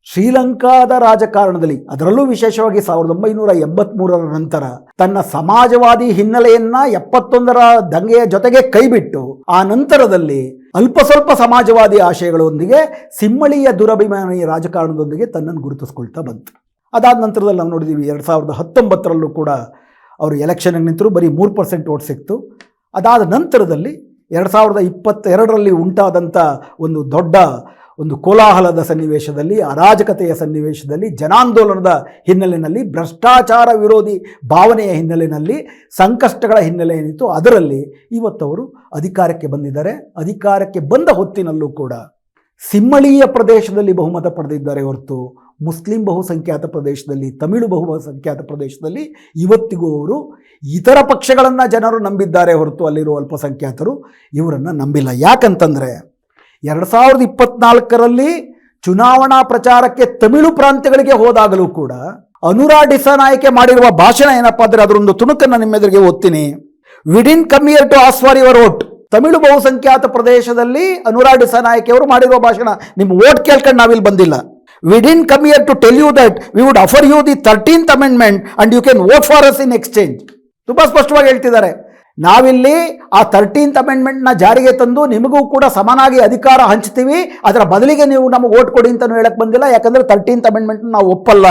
ಶ್ರೀಲಂಕಾದ ರಾಜಕಾರಣದಲ್ಲಿ, ಅದರಲ್ಲೂ ವಿಶೇಷವಾಗಿ 1983ರ ನಂತರ ತನ್ನ ಸಮಾಜವಾದಿ ಹಿನ್ನೆಲೆಯನ್ನ 71ರ ದಂಗೆಯ ಜೊತೆಗೆ ಕೈಬಿಟ್ಟು ಆ ನಂತರದಲ್ಲಿ ಅಲ್ಪ ಸ್ವಲ್ಪ ಸಮಾಜವಾದಿ ಆಶಯಗಳೊಂದಿಗೆ ಸಿಮ್ಮಳಿಯ ದುರಭಿಮಾನಿ ರಾಜಕಾರಣದೊಂದಿಗೆ ತನ್ನನ್ನು ಗುರುತಿಸ್ಕೊಳ್ತಾ ಬಂತು. ಅದಾದ ನಂತರದಲ್ಲಿ ನಾವು ನೋಡಿದ್ದೀವಿ 2019ರಲ್ಲೂ ಕೂಡ ಅವರು ಎಲೆಕ್ಷನ್ಗೆ ನಿಂತರು, ಬರೀ 3% ಓಟ್ ಸಿಕ್ತು. ಅದಾದ ನಂತರದಲ್ಲಿ 2022ರಲ್ಲಿ ಉಂಟಾದಂಥ ಒಂದು ದೊಡ್ಡ ಒಂದು ಕೋಲಾಹಲದ ಸನ್ನಿವೇಶದಲ್ಲಿ, ಅರಾಜಕತೆಯ ಸನ್ನಿವೇಶದಲ್ಲಿ, ಜನಾಂದೋಲನದ ಹಿನ್ನೆಲೆಯಲ್ಲಿ, ಭ್ರಷ್ಟಾಚಾರ ವಿರೋಧಿ ಭಾವನೆಯ ಹಿನ್ನೆಲೆಯಲ್ಲಿ, ಸಂಕಷ್ಟಗಳ ಹಿನ್ನೆಲೆ ಏನಿತ್ತು ಅದರಲ್ಲಿ ಇವತ್ತವರು ಅಧಿಕಾರಕ್ಕೆ ಬಂದಿದ್ದಾರೆ. ಅಧಿಕಾರಕ್ಕೆ ಬಂದ ಹೊತ್ತಿನಲ್ಲೂ ಕೂಡ ಸಿಮ್ಮಳೀಯ ಪ್ರದೇಶದಲ್ಲಿ ಬಹುಮತ ಪಡೆದಿದ್ದಾರೆ ಹೊರತು ಮುಸ್ಲಿಂ ಬಹುಸಂಖ್ಯಾತ ಪ್ರದೇಶದಲ್ಲಿ, ತಮಿಳು ಬಹುಸಂಖ್ಯಾತ ಪ್ರದೇಶದಲ್ಲಿ ಇವತ್ತಿಗೂ ಅವರು ಇತರ ಪಕ್ಷಗಳನ್ನು ಜನರು ನಂಬಿದ್ದಾರೆ ಹೊರತು ಅಲ್ಲಿರುವ ಅಲ್ಪಸಂಖ್ಯಾತರು ಇವರನ್ನು ನಂಬಿಲ್ಲ. ಯಾಕಂತಂದರೆ 2024ರಲ್ಲಿ ಚುನಾವಣಾ ಪ್ರಚಾರಕ್ಕೆ ತಮಿಳು ಪ್ರಾಂತ್ಯಗಳಿಗೆ ಹೋದಾಗಲೂ ಕೂಡ ಅನುರಾ ಡಿಸಾನಾಯ್ಕೆ ಮಾಡಿರುವ ಭಾಷಣ ಏನಪ್ಪ ಅಂದರೆ, ಅದರೊಂದು ತುಣುಕನ್ನು ನಿಮ್ಮೆದುರಿಗೆ ಓದ್ತೀನಿ. We didn't come here to ask for your vote. Tamil ಬಹುಸಂಖ್ಯಾತ ಪ್ರದೇಶದಲ್ಲಿ ಅನುರಾ ಡಿಸಾನಾಯ್ಕೆ ಅವರು ಮಾಡಿರುವ ಭಾಷಣ, ನಿಮ್ಮ ವೋಟ್ ಕೇಳ್ಕೊಂಡು ನಾವಿಲ್ಲಿ ಬಂದಿಲ್ಲ. We didn't come here to tell you that we would offer you the 13th amendment and you can vote for us in exchange. ತುಂಬ ಸ್ಪಷ್ಟವಾಗಿ ಹೇಳ್ತಿದ್ದಾರೆ, ನಾವಿಲ್ಲಿ ಆ 13th amendmentನ ಜಾರಿಗೆ ತಂದು ನಿಮಗೂ ಕೂಡ ಸಮನಾಗಿ ಅಧಿಕಾರ ಹಂಚ್ತೀವಿ, ಅದರ ಬದಲಿಗೆ ನೀವು ನಮಗೆ ಓಟ್ ಕೊಡಿ ಅಂತಲೂ ಹೇಳಕ್ಕೆ ಬಂದಿಲ್ಲ. ಯಾಕಂದರೆ 13th amendment ನಾವು ಒಪ್ಪಲ್ಲ.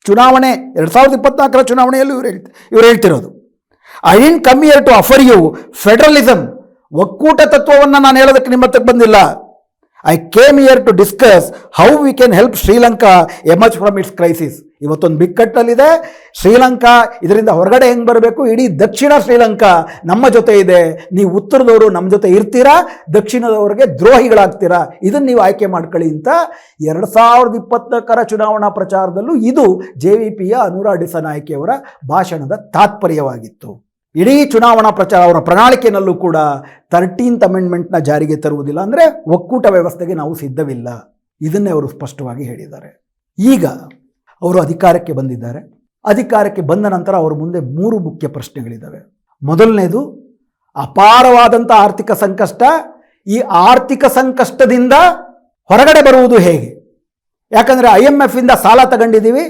ಚುನಾವಣೆ 2024ರ ಚುನಾವಣೆಯಲ್ಲೂ ಇವ್ರು ಹೇಳ್ತಿರೋದು, I didn't come here to offer you federalism, ಒಕ್ಕೂಟ ತತ್ವವನ್ನು ನಾನು ಹೇಳೋದಕ್ಕೆ ನಿಮ್ಮ ಹತ್ರಕ್ಕೆ ಬಂದಿಲ್ಲ. I came here to discuss how we can help Sri Lanka emerge from its crisis. ಇವತ್ತೊಂದು ಬಿಕ್ಕಟ್ಟಲ್ಲಿದೆ ಶ್ರೀಲಂಕಾ, ಇದರಿಂದ ಹೊರಗಡೆ ಹೆಂಗೆ ಬರಬೇಕು, ಇಡೀ ದಕ್ಷಿಣ ಶ್ರೀಲಂಕಾ ನಮ್ಮ ಜೊತೆ ಇದೆ, ನೀವು ಉತ್ತರದವರು ನಮ್ಮ ಜೊತೆ ಇರ್ತೀರಾ, ದಕ್ಷಿಣದವರಿಗೆ ದ್ರೋಹಿಗಳಾಗ್ತೀರಾ, ಇದನ್ನು ನೀವು ಆಯ್ಕೆ ಮಾಡ್ಕೊಳ್ಳಿ ಅಂತ 2024ರ ಚುನಾವಣಾ ಪ್ರಚಾರದಲ್ಲೂ ಇದು JVPಯ ಅನುರಾ ಡಿಸಾನಾಯ್ಕೆಯವರ ಭಾಷಣದ ತಾತ್ಪರ್ಯವಾಗಿತ್ತು. ಇಡೀ ಚುನಾವಣಾ ಪ್ರಚಾರ ಅವರ ಪ್ರಣಾಳಿಕೆಯಲ್ಲೂ ಕೂಡ 13th amendmentನ ಜಾರಿಗೆ ತರುವುದಿಲ್ಲ, ಅಂದರೆ ಒಕ್ಕೂಟ ವ್ಯವಸ್ಥೆಗೆ ನಾವು ಸಿದ್ಧವಿಲ್ಲ, ಇದನ್ನೇ ಅವರು ಸ್ಪಷ್ಟವಾಗಿ ಹೇಳಿದ್ದಾರೆ. ಈಗ ಅವರು ಅಧಿಕಾರಕ್ಕೆ ಬಂದಿದ್ದಾರೆ. ಅಧಿಕಾರಕ್ಕೆ ಬಂದ ನಂತರ ಅವರ ಮುಂದೆ 3 ಮುಖ್ಯ ಪ್ರಶ್ನೆಗಳಿದ್ದಾವೆ. ಮೊದಲನೇದು ಅಪಾರವಾದಂಥ ಆರ್ಥಿಕ ಸಂಕಷ್ಟ. ಈ ಆರ್ಥಿಕ ಸಂಕಷ್ಟದಿಂದ ಹೊರಗಡೆ ಬರುವುದು ಹೇಗೆ? ಯಾಕಂದರೆ IMF ಇಂದ ಸಾಲ ತಗೊಂಡಿದ್ದೀವಿ,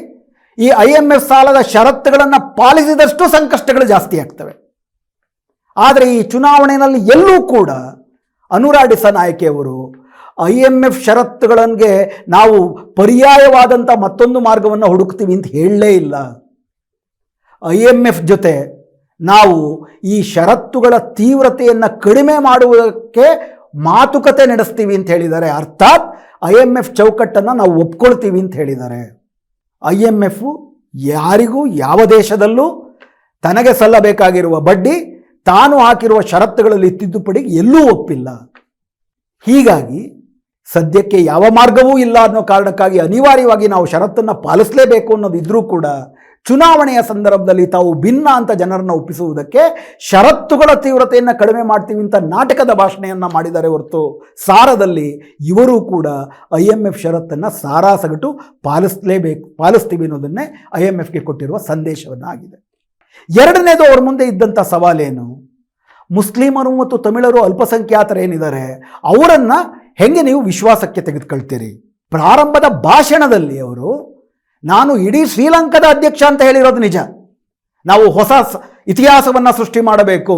ಈ IMF ಸಾಲದ ಷರತ್ತುಗಳನ್ನು ಪಾಲಿಸಿದಷ್ಟು ಸಂಕಷ್ಟಗಳು ಜಾಸ್ತಿ ಆಗ್ತವೆ. ಆದರೆ ಈ ಚುನಾವಣೆಯಲ್ಲಿ ಎಲ್ಲೂ ಕೂಡ ಅನುರಾ ಡಿಸಾನಾಯ್ಕೆಯವರು IMF ಷರತ್ತುಗಳಿಗೆ ನಾವು ಪರ್ಯಾಯವಾದಂಥ ಮತ್ತೊಂದು ಮಾರ್ಗವನ್ನು ಹುಡುಕ್ತೀವಿ ಅಂತ ಹೇಳಲೇ ಇಲ್ಲ. IMF ಜೊತೆ ನಾವು ಈ ಷರತ್ತುಗಳ ತೀವ್ರತೆಯನ್ನು ಕಡಿಮೆ ಮಾಡುವುದಕ್ಕೆ ಮಾತುಕತೆ ನಡೆಸ್ತೀವಿ ಅಂತ ಹೇಳಿದ್ದಾರೆ. ಅರ್ಥಾತ್ IMF ಚೌಕಟ್ಟನ್ನು ನಾವು ಒಪ್ಕೊಳ್ತೀವಿ ಅಂತ ಹೇಳಿದ್ದಾರೆ. IMF ಯಾರಿಗೂ ಯಾವ ದೇಶದಲ್ಲೂ ತನಗೆ ಸಲ್ಲಬೇಕಾಗಿರುವ ಬಡ್ಡಿ ತಾನು ಹಾಕಿರುವ ಷರತ್ತುಗಳಲ್ಲಿ ತಿದ್ದುಪಡಿ ಎಲ್ಲೂ ಒಪ್ಪಿಲ್ಲ. ಹೀಗಾಗಿ ಸದ್ಯಕ್ಕೆ ಯಾವ ಮಾರ್ಗವೂ ಇಲ್ಲ ಅನ್ನೋ ಕಾರಣಕ್ಕಾಗಿ ಅನಿವಾರ್ಯವಾಗಿ ನಾವು ಷರತ್ತನ್ನು ಪಾಲಿಸಲೇಬೇಕು ಅನ್ನೋದಿದ್ರೂ ಕೂಡ ಚುನಾವಣೆಯ ಸಂದರ್ಭದಲ್ಲಿ ತಾವು ಭಿನ್ನ ಅಂತ ಜನರನ್ನು ಒಪ್ಪಿಸುವುದಕ್ಕೆ ಷರತ್ತುಗಳ ತೀವ್ರತೆಯನ್ನು ಕಡಿಮೆ ಮಾಡ್ತೀವಿ ಅಂತ ನಾಟಕದ ಭಾಷಣೆಯನ್ನು ಮಾಡಿದ್ದಾರೆ ಹೊರತು ಸಾರದಲ್ಲಿ ಇವರು ಕೂಡ IMF ಷರತ್ತನ್ನು ಸಾರಾಸಗಟು ಪಾಲಿಸ್ತೀವಿ ಅನ್ನೋದನ್ನೇ IMFಗೆ ಕೊಟ್ಟಿರುವ ಸಂದೇಶವನ್ನಾಗಿದೆ. ಎರಡನೇದು ಅವ್ರ ಮುಂದೆ ಇದ್ದಂಥ ಸವಾಲೇನು, ಮುಸ್ಲಿಮರು ಮತ್ತು ತಮಿಳರು ಅಲ್ಪಸಂಖ್ಯಾತರೇನಿದ್ದಾರೆ ಅವರನ್ನು ಹೆಂಗೆ ನೀವು ವಿಶ್ವಾಸಕ್ಕೆ ತೆಗೆದುಕೊಳ್ತೀರಿ. ಪ್ರಾರಂಭದ ಭಾಷಣದಲ್ಲಿ ಅವರು ನಾನು ಇಡೀ ಶ್ರೀಲಂಕಾದ ಅಧ್ಯಕ್ಷ ಅಂತ ಹೇಳಿರೋದು ನಿಜ, ನಾವು ಹೊಸ ಇತಿಹಾಸವನ್ನು ಸೃಷ್ಟಿ ಮಾಡಬೇಕು,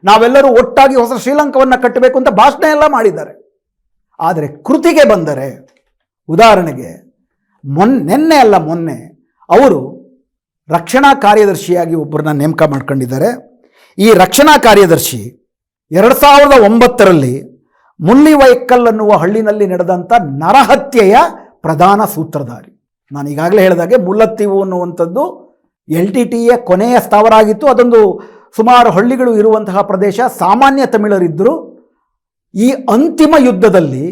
ನಾವೆಲ್ಲರೂ ಒಟ್ಟಾಗಿ ಹೊಸ ಶ್ರೀಲಂಕಾವನ್ನು ಕಟ್ಟಬೇಕು ಅಂತ ಭಾಷಣ ಎಲ್ಲ ಮಾಡಿದ್ದಾರೆ. ಆದರೆ ಕೃತಿಗೆ ಬಂದರೆ ಉದಾಹರಣೆಗೆ ಮೊನ್ನೆ ಅವರು ರಕ್ಷಣಾ ಕಾರ್ಯದರ್ಶಿಯಾಗಿ ಒಬ್ಬರನ್ನ ನೇಮಕ ಮಾಡ್ಕೊಂಡಿದ್ದಾರೆ. ಈ ರಕ್ಷಣಾ ಕಾರ್ಯದರ್ಶಿ 2009ರಲ್ಲಿ ಮುಳ್ಳಿವೈಕ್ಕಲ್ ಅನ್ನುವ ಹಳ್ಳಿನಲ್ಲಿ ನಡೆದಂಥ ನರಹತ್ಯೆಯ ಪ್ರಧಾನ ಸೂತ್ರಧಾರಿ. ನಾನು ಈಗಾಗಲೇ ಹೇಳಿದಾಗೆ ಮುಲ್ಲತ್ತೀವು ಅನ್ನುವಂಥದ್ದು LTTEಯ ಕೊನೆಯ ಸ್ಥಾವರ ಆಗಿತ್ತು. ಅದೊಂದು ಸುಮಾರು ಹಳ್ಳಿಗಳು ಇರುವಂತಹ ಪ್ರದೇಶ, ಸಾಮಾನ್ಯ ತಮಿಳರಿದ್ದರು. ಈ ಅಂತಿಮ ಯುದ್ಧದಲ್ಲಿ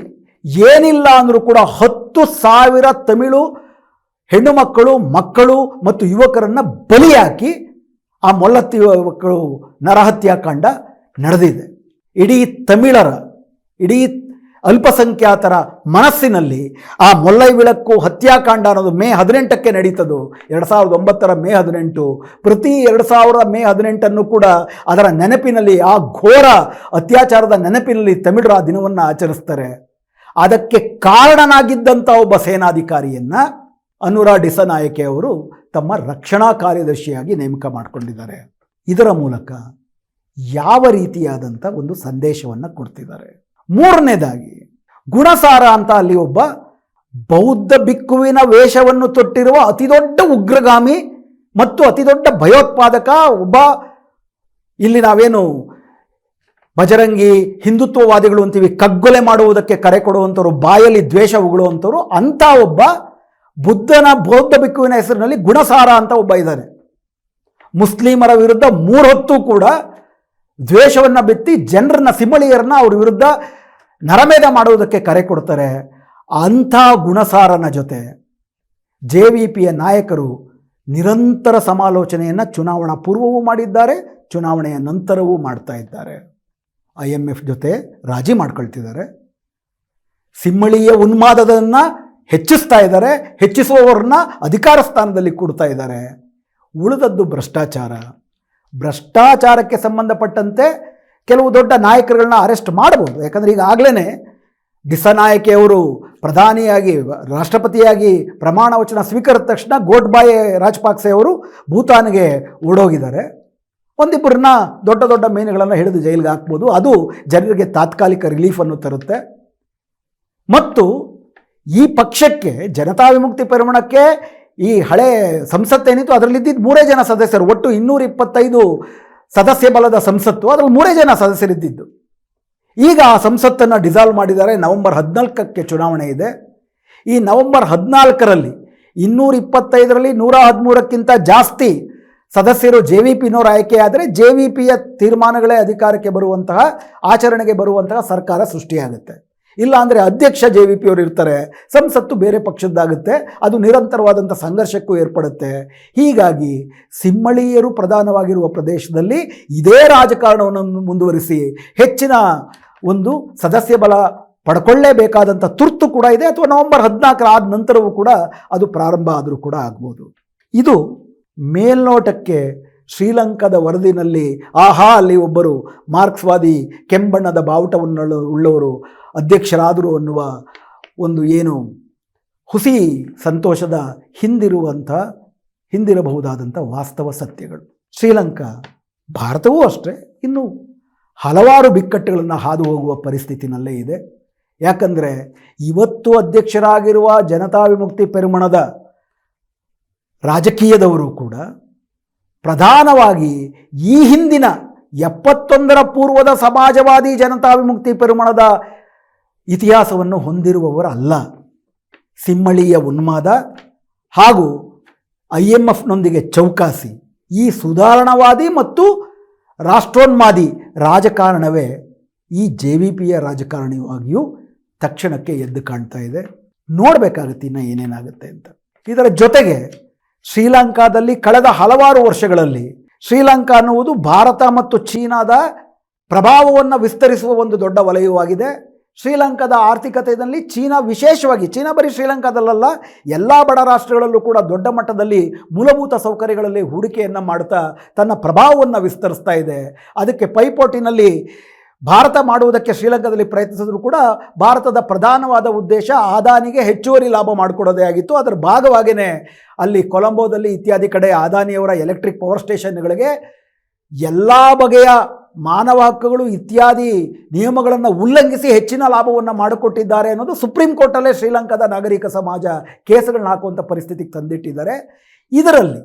ಏನಿಲ್ಲ ಅಂದರೂ ಕೂಡ 10,000 ತಮಿಳು ಹೆಣ್ಣು ಮಕ್ಕಳು ಮತ್ತು ಯುವಕರನ್ನು ಬಲಿಯಾಕಿ ಆ ಮುಲ್ಲತ್ತೀವು ನರಹತ್ಯಾಕಾಂಡ ನಡೆದಿದೆ. ಇಡೀ ಅಲ್ಪಸಂಖ್ಯಾತರ ಮನಸ್ಸಿನಲ್ಲಿ ಆ ಮೊಲ್ಲೈವಿಳಕ್ಕು ಹತ್ಯಾಕಾಂಡ ಅನ್ನೋದು ಮೇ 18ಕ್ಕೆ ನಡೀತದು. 2009ರ ಮೇ 18. ಪ್ರತಿ 2000 ಮೇ 18 ಕೂಡ ಅದರ ನೆನಪಿನಲ್ಲಿ, ಆ ಘೋರ ಅತ್ಯಾಚಾರದ ನೆನಪಿನಲ್ಲಿ ತಮಿಳರು ಆ ದಿನವನ್ನು ಆಚರಿಸ್ತಾರೆ. ಅದಕ್ಕೆ ಕಾರಣನಾಗಿದ್ದಂಥ ಒಬ್ಬ ಸೇನಾಧಿಕಾರಿಯನ್ನು ಅನುರಾ ಡಿಸನಾಯಕೆ ಅವರು ತಮ್ಮ ರಕ್ಷಣಾ ಕಾರ್ಯದರ್ಶಿಯಾಗಿ ನೇಮಕ ಮಾಡಿಕೊಂಡಿದ್ದಾರೆ. ಇದರ ಮೂಲಕ ಯಾವ ರೀತಿಯಾದಂಥ ಒಂದು ಸಂದೇಶವನ್ನು ಕೊಡ್ತಿದ್ದಾರೆ. ಮೂರನೇದಾಗಿ ಗುಣಸಾರ ಅಂತ ಅಲ್ಲಿ ಒಬ್ಬ ಬೌದ್ಧ ಭಿಕ್ಕುವಿನ ವೇಷವನ್ನು ತೊಟ್ಟಿರುವ ಅತಿದೊಡ್ಡ ಉಗ್ರಗಾಮಿ ಮತ್ತು ಅತಿದೊಡ್ಡ ಭಯೋತ್ಪಾದಕ ಒಬ್ಬ, ಇಲ್ಲಿ ನಾವೇನು ಬಜರಂಗಿ ಹಿಂದುತ್ವವಾದಿಗಳು ಅಂತೀವಿ, ಕಗ್ಗೊಲೆ ಮಾಡುವುದಕ್ಕೆ ಕರೆ ಕೊಡುವಂಥವ್ರು, ಬಾಯಲ್ಲಿ ದ್ವೇಷ ಉಗುಳುವಂಥವ್ರು, ಅಂಥ ಒಬ್ಬ ಬೌದ್ಧ ಭಿಕ್ಕುವಿನ ಹೆಸರಿನಲ್ಲಿ ಗುಣಸಾರ ಅಂತ ಒಬ್ಬ ಇದ್ದಾನೆ. ಮುಸ್ಲಿಮರ ವಿರುದ್ಧ 3 ಹೊತ್ತು ಕೂಡ ದ್ವೇಷವನ್ನು ಬಿತ್ತಿ ಜನರನ್ನ, ಸಿಂಹಳೀಯರನ್ನ ಅವ್ರ ವಿರುದ್ಧ ನರಮೇಧ ಮಾಡುವುದಕ್ಕೆ ಕರೆ ಕೊಡ್ತಾರೆ. ಅಂಥ ಗುಣಸಾರನ ಜೊತೆ JVPಯ ನಾಯಕರು ನಿರಂತರ ಸಮಾಲೋಚನೆಯನ್ನು ಚುನಾವಣಾ ಪೂರ್ವವೂ ಮಾಡಿದ್ದಾರೆ, ಚುನಾವಣೆಯ ನಂತರವೂ ಮಾಡ್ತಾ ಇದ್ದಾರೆ. IMF ಜೊತೆ ರಾಜಿ ಮಾಡ್ಕೊಳ್ತಿದ್ದಾರೆ. ಸಿಂಹಳೀಯ ಉನ್ಮಾದವನ್ನು ಹೆಚ್ಚಿಸ್ತಾ ಇದ್ದಾರೆ, ಹೆಚ್ಚಿಸುವವರನ್ನ ಅಧಿಕಾರ ಸ್ಥಾನದಲ್ಲಿ ಕೊಡ್ತಾ ಇದ್ದಾರೆ. ಉಳಿದದ್ದು ಭ್ರಷ್ಟಾಚಾರಕ್ಕೆ ಸಂಬಂಧಪಟ್ಟಂತೆ ಕೆಲವು ದೊಡ್ಡ ನಾಯಕರುಗಳನ್ನ ಅರೆಸ್ಟ್ ಮಾಡ್ಬೋದು. ಯಾಕಂದರೆ ಈಗಾಗಲೇ ಡಿಸನಾಯಕೆಯವರು ಪ್ರಧಾನಿಯಾಗಿ, ರಾಷ್ಟ್ರಪತಿಯಾಗಿ ಪ್ರಮಾಣ ವಚನ ಸ್ವೀಕರಿಸಿದ ತಕ್ಷಣ ಗೋಟಬಾಯೆ ರಾಜಪಕ್ಸೆ ಅವರು ಭೂತಾನ್ಗೆ ಓಡೋಗಿದ್ದಾರೆ. ಒಂದಿಬ್ಬರನ್ನ ದೊಡ್ಡ ಮೀನುಗಳನ್ನು ಹಿಡಿದು ಜೈಲಿಗೆ ಹಾಕ್ಬೋದು. ಅದು ಜನರಿಗೆ ತಾತ್ಕಾಲಿಕ ರಿಲೀಫನ್ನು ತರುತ್ತೆ. ಮತ್ತು ಈ ಪಕ್ಷಕ್ಕೆ, ಜನತಾ ವಿಮುಕ್ತಿ ಪೆರಮುಣಕ್ಕೆ, ಈ ಹಳೆ ಸಂಸತ್ತೇನಿತ್ತು ಅದರಲ್ಲಿದ್ದಿದ್ದು 3 ಜನ ಸದಸ್ಯರು, ಒಟ್ಟು 225 ಸದಸ್ಯ ಬಲದ ಸಂಸತ್ತು, ಅದರಲ್ಲಿ 3 ಜನ ಸದಸ್ಯರಿದ್ದಿದ್ದು. ಈಗ ಆ ಸಂಸತ್ತನ್ನು ಡಿಸಾಲ್ವ್ ಮಾಡಿದ್ದಾರೆ. ನವೆಂಬರ್ 14ಕ್ಕೆ ಚುನಾವಣೆ ಇದೆ. ಈ ನವೆಂಬರ್ 14ರಲ್ಲಿ 225ರಲ್ಲಿ 113ಕ್ಕಿಂತ ಜಾಸ್ತಿ ಸದಸ್ಯರು JVPನವರು ಆಯ್ಕೆಯಾದರೆ JVPಯ ತೀರ್ಮಾನಗಳೇ ಅಧಿಕಾರಕ್ಕೆ ಬರುವಂತಹ, ಆಚರಣೆಗೆ ಬರುವಂತಹ ಸರ್ಕಾರ ಸೃಷ್ಟಿಯಾಗುತ್ತೆ. ಇಲ್ಲ ಅಂದರೆ ಅಧ್ಯಕ್ಷ JVP ಅವರು ಇರ್ತಾರೆ, ಸಂಸತ್ತು ಬೇರೆ ಪಕ್ಷದ್ದಾಗುತ್ತೆ, ಅದು ನಿರಂತರವಾದಂಥ ಸಂಘರ್ಷಕ್ಕೂ ಏರ್ಪಡುತ್ತೆ. ಹೀಗಾಗಿ ಸಿಂಹಳೀಯರು ಪ್ರಧಾನವಾಗಿರುವ ಪ್ರದೇಶದಲ್ಲಿ ಇದೇ ರಾಜಕಾರಣವನ್ನು ಮುಂದುವರಿಸಿ ಹೆಚ್ಚಿನ ಒಂದು ಸದಸ್ಯ ಬಲ ಪಡ್ಕೊಳ್ಳೇಬೇಕಾದಂಥ ತುರ್ತು ಕೂಡ ಇದೆ. ಅಥವಾ ನವೆಂಬರ್ 14 ಆದ ನಂತರವೂ ಕೂಡ ಅದು ಪ್ರಾರಂಭ ಆದರೂ ಕೂಡ ಆಗ್ಬೋದು. ಇದು ಮೇಲ್ನೋಟಕ್ಕೆ ಶ್ರೀಲಂಕಾದ ವರದಿನಲ್ಲಿ ಅಲ್ಲಿ ಒಬ್ಬರು ಮಾರ್ಕ್ಸ್ವಾದಿ ಕೆಂಬಣ್ಣದ ಬಾವುಟವನ್ನು ಉಳ್ಳವರು ಅಧ್ಯಕ್ಷರಾದರು ಅನ್ನುವ ಒಂದು ಏನು ಹುಸಿ ಸಂತೋಷದ ಹಿಂದಿರಬಹುದಾದಂಥ ವಾಸ್ತವ ಸತ್ಯಗಳು. ಶ್ರೀಲಂಕಾ, ಭಾರತವೂ ಅಷ್ಟೇ, ಇನ್ನು ಹಲವಾರು ಬಿಕ್ಕಟ್ಟುಗಳನ್ನು ಹಾದು ಹೋಗುವ ಪರಿಸ್ಥಿತಿನಲ್ಲೇ ಇದೆ. ಯಾಕಂದರೆ ಇವತ್ತು ಅಧ್ಯಕ್ಷರಾಗಿರುವ ಜನತಾ ವಿಮುಕ್ತಿ ಪೆರಮುಣದ ರಾಜಕೀಯದವರು ಕೂಡ ಪ್ರಧಾನವಾಗಿ ಈ ಹಿಂದಿನ 71ರ ಪೂರ್ವದ ಸಮಾಜವಾದಿ ಜನತಾ ವಿಮುಕ್ತಿ ಪೆರಮುಣದ ಇತಿಹಾಸವನ್ನು ಹೊಂದಿರುವವರಲ್ಲ. ಸಿಂಹಳೀಯ ಉನ್ಮಾದ ಹಾಗೂ IMFನೊಂದಿಗೆ ಚೌಕಾಸಿ, ಈ ಸುಧಾರಣವಾದಿ ಮತ್ತು ರಾಷ್ಟ್ರೋನ್ಮಾದಿ ರಾಜಕಾರಣವೇ ಈ JVPಯ ರಾಜಕಾರಣಿಯಾಗಿಯೂ ತಕ್ಷಣಕ್ಕೆ ಎದ್ದು ಕಾಣ್ತಾ ಇದೆ. ನೋಡಬೇಕಾಗುತ್ತೆ ಇನ್ನು ಏನೇನಾಗುತ್ತೆ ಅಂತ. ಇದರ ಜೊತೆಗೆ ಶ್ರೀಲಂಕಾದಲ್ಲಿ ಕಳೆದ ಹಲವಾರು ವರ್ಷಗಳಲ್ಲಿ ಶ್ರೀಲಂಕಾ ಅನ್ನುವುದು ಭಾರತ ಮತ್ತು ಚೀನಾದ ಪ್ರಭಾವವನ್ನು ವಿಸ್ತರಿಸುವ ಒಂದು ದೊಡ್ಡ ವಲಯವಾಗಿದೆ. ಶ್ರೀಲಂಕಾದ ಆರ್ಥಿಕತೆಯಲ್ಲಿ ಚೀನಾ ವಿಶೇಷವಾಗಿ, ಚೀನಾ ಬರೀ ಶ್ರೀಲಂಕಾದಲ್ಲ, ಎಲ್ಲ ಬಡ ರಾಷ್ಟ್ರಗಳಲ್ಲೂ ಕೂಡ ದೊಡ್ಡ ಮಟ್ಟದಲ್ಲಿ ಮೂಲಭೂತ ಸೌಕರ್ಯಗಳಲ್ಲಿ ಹೂಡಿಕೆಯನ್ನು ಮಾಡುತ್ತಾ ತನ್ನ ಪ್ರಭಾವವನ್ನು ವಿಸ್ತರಿಸ್ತಾ ಇದೆ. ಅದಕ್ಕೆ ಪೈಪೋಟಿನಲ್ಲಿ ಭಾರತ ಮಾಡುವುದಕ್ಕೆ ಶ್ರೀಲಂಕಾದಲ್ಲಿ ಪ್ರಯತ್ನಿಸಿದ್ರು ಕೂಡ ಭಾರತದ ಪ್ರಧಾನವಾದ ಉದ್ದೇಶ ಅದಾನಿಗೆ ಹೆಚ್ಚುವರಿ ಲಾಭ ಮಾಡಿಕೊಡೋದೇ ಆಗಿತ್ತು. ಅದರ ಭಾಗವಾಗಿಯೇ ಅಲ್ಲಿ ಕೊಲಂಬೋದಲ್ಲಿ ಇತ್ಯಾದಿ ಕಡೆ ಅದಾನಿಯವರ ಎಲೆಕ್ಟ್ರಿಕ್ ಪವರ್ ಸ್ಟೇಷನ್ಗಳಿಗೆ ಎಲ್ಲ ಬಗೆಯ ಮಾನವ ಹಕ್ಕುಗಳು ಇತ್ಯಾದಿ ನಿಯಮಗಳನ್ನು ಉಲ್ಲಂಘಿಸಿ ಹೆಚ್ಚಿನ ಲಾಭವನ್ನು ಮಾಡಿಕೊಟ್ಟಿದ್ದಾರೆ ಅನ್ನೋದು ಸುಪ್ರೀಂ ಕೋರ್ಟಲ್ಲೇ ಶ್ರೀಲಂಕಾದ ನಾಗರಿಕ ಸಮಾಜ ಕೇಸುಗಳನ್ನ ಹಾಕುವಂಥ ಪರಿಸ್ಥಿತಿಗೆ ತಂದಿಟ್ಟಿದ್ದಾರೆ. ಇದರಲ್ಲಿ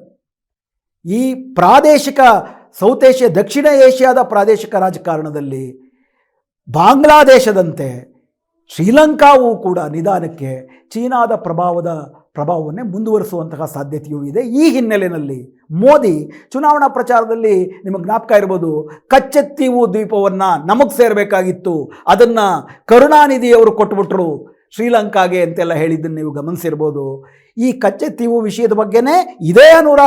ಈ ಪ್ರಾದೇಶಿಕ ಸೌತ್ ಏಷ್ಯಾ, ದಕ್ಷಿಣ ಏಷ್ಯಾದ ಪ್ರಾದೇಶಿಕ ರಾಜಕಾರಣದಲ್ಲಿ ಬಾಂಗ್ಲಾದೇಶದಂತೆ ಶ್ರೀಲಂಕಾವೂ ಕೂಡ ನಿಧಾನಕ್ಕೆ ಚೀನಾದ ಪ್ರಭಾವವನ್ನೇ ಮುಂದುವರಿಸುವಂತಹ ಸಾಧ್ಯತೆಯೂ ಇದೆ. ಈ ಹಿನ್ನೆಲೆಯಲ್ಲಿ ಮೋದಿ ಚುನಾವಣಾ ಪ್ರಚಾರದಲ್ಲಿ ನಿಮಗೆ ಜ್ಞಾಪಕ ಇರ್ಬೋದು, ಕಚ್ಚೆತ್ತೀವು ದ್ವೀಪವನ್ನು ನಮಗೆ ಸೇರಬೇಕಾಗಿತ್ತು, ಅದನ್ನು ಕರುಣಾನಿಧಿಯವರು ಕೊಟ್ಬಿಟ್ರು ಶ್ರೀಲಂಕಾಗೆ ಅಂತೆಲ್ಲ ಹೇಳಿದ್ದನ್ನು ನೀವು ಗಮನಿಸಿರ್ಬೋದು. ಈ ಕಚ್ಚೆತ್ತೀವು ವಿಷಯದ ಬಗ್ಗೆನೇ ಇದೇ ಅನುರ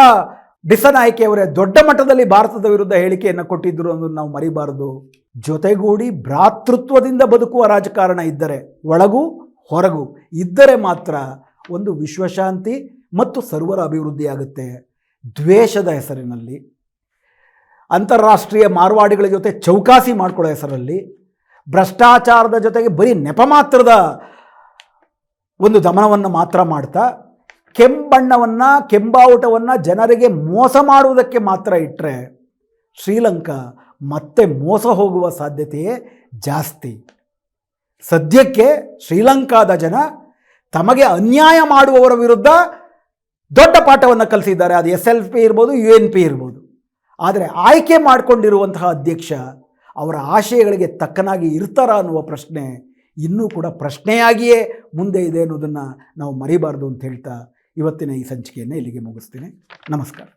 ಡಿಸನಾಯ್ಕೆಯವರೇ ದೊಡ್ಡ ಮಟ್ಟದಲ್ಲಿ ಭಾರತದ ವಿರುದ್ಧ ಹೇಳಿಕೆಯನ್ನು ಕೊಟ್ಟಿದ್ದರು ಅನ್ನೋದು ನಾವು ಮರಿಬಾರದು. ಜೊತೆಗೂಡಿ ಭ್ರಾತೃತ್ವದಿಂದ ಬದುಕುವ ರಾಜಕಾರಣ ಇದ್ದರೆ, ಒಳಗೂ ಹೊರಗೂ ಇದ್ದರೆ ಮಾತ್ರ ಒಂದು ವಿಶ್ವಶಾಂತಿ ಮತ್ತು ಸರ್ವರ ಅಭಿವೃದ್ಧಿ ಆಗುತ್ತೆ. ದ್ವೇಷದ ಹೆಸರಿನಲ್ಲಿ, ಅಂತಾರಾಷ್ಟ್ರೀಯ ಮಾರ್ವಾಡಿಗಳ ಜೊತೆ ಚೌಕಾಸಿ ಮಾಡಿಕೊಳ್ಳೋ ಹೆಸರಲ್ಲಿ, ಭ್ರಷ್ಟಾಚಾರದ ಜೊತೆಗೆ ಬರೀ ನೆಪ ಮಾತ್ರದ ಒಂದು ದಮನವನ್ನು ಮಾತ್ರ ಮಾಡ್ತಾ, ಕೆಂಬಣ್ಣವನ್ನು ಕೆಂಬಾವುಟವನ್ನು ಜನರಿಗೆ ಮೋಸ ಮಾಡುವುದಕ್ಕೆ ಮಾತ್ರ ಇಟ್ಟರೆ ಶ್ರೀಲಂಕಾ ಮತ್ತೆ ಮೋಸ ಹೋಗುವ ಸಾಧ್ಯತೆಯೇ ಜಾಸ್ತಿ. ಸದ್ಯಕ್ಕೆ ಶ್ರೀಲಂಕಾದ ಜನ ತಮಗೆ ಅನ್ಯಾಯ ಮಾಡುವವರ ವಿರುದ್ಧ ದೊಡ್ಡ ಪಾಠವನ್ನು ಕಲಿಸಿದ್ದಾರೆ. ಅದು SLP ಇರ್ಬೋದು, UNP ಇರ್ಬೋದು. ಆದರೆ ಆಯ್ಕೆ ಮಾಡಿಕೊಂಡಿರುವಂತಹ ಅಧ್ಯಕ್ಷ ಅವರ ಆಶಯಗಳಿಗೆ ತಕ್ಕನಾಗಿ ಇರ್ತಾರಾ ಅನ್ನುವ ಪ್ರಶ್ನೆ ಇನ್ನೂ ಕೂಡ ಪ್ರಶ್ನೆಯಾಗಿಯೇ ಮುಂದೆ ಇದೆ ಅನ್ನೋದನ್ನು ನಾವು ಮರಿಬಾರ್ದು ಅಂತ ಹೇಳ್ತಾ ಇವತ್ತಿನ ಈ ಸಂಚಿಕೆಯನ್ನು ಇಲ್ಲಿಗೆ ಮುಗಿಸ್ತೀನಿ. ನಮಸ್ಕಾರ.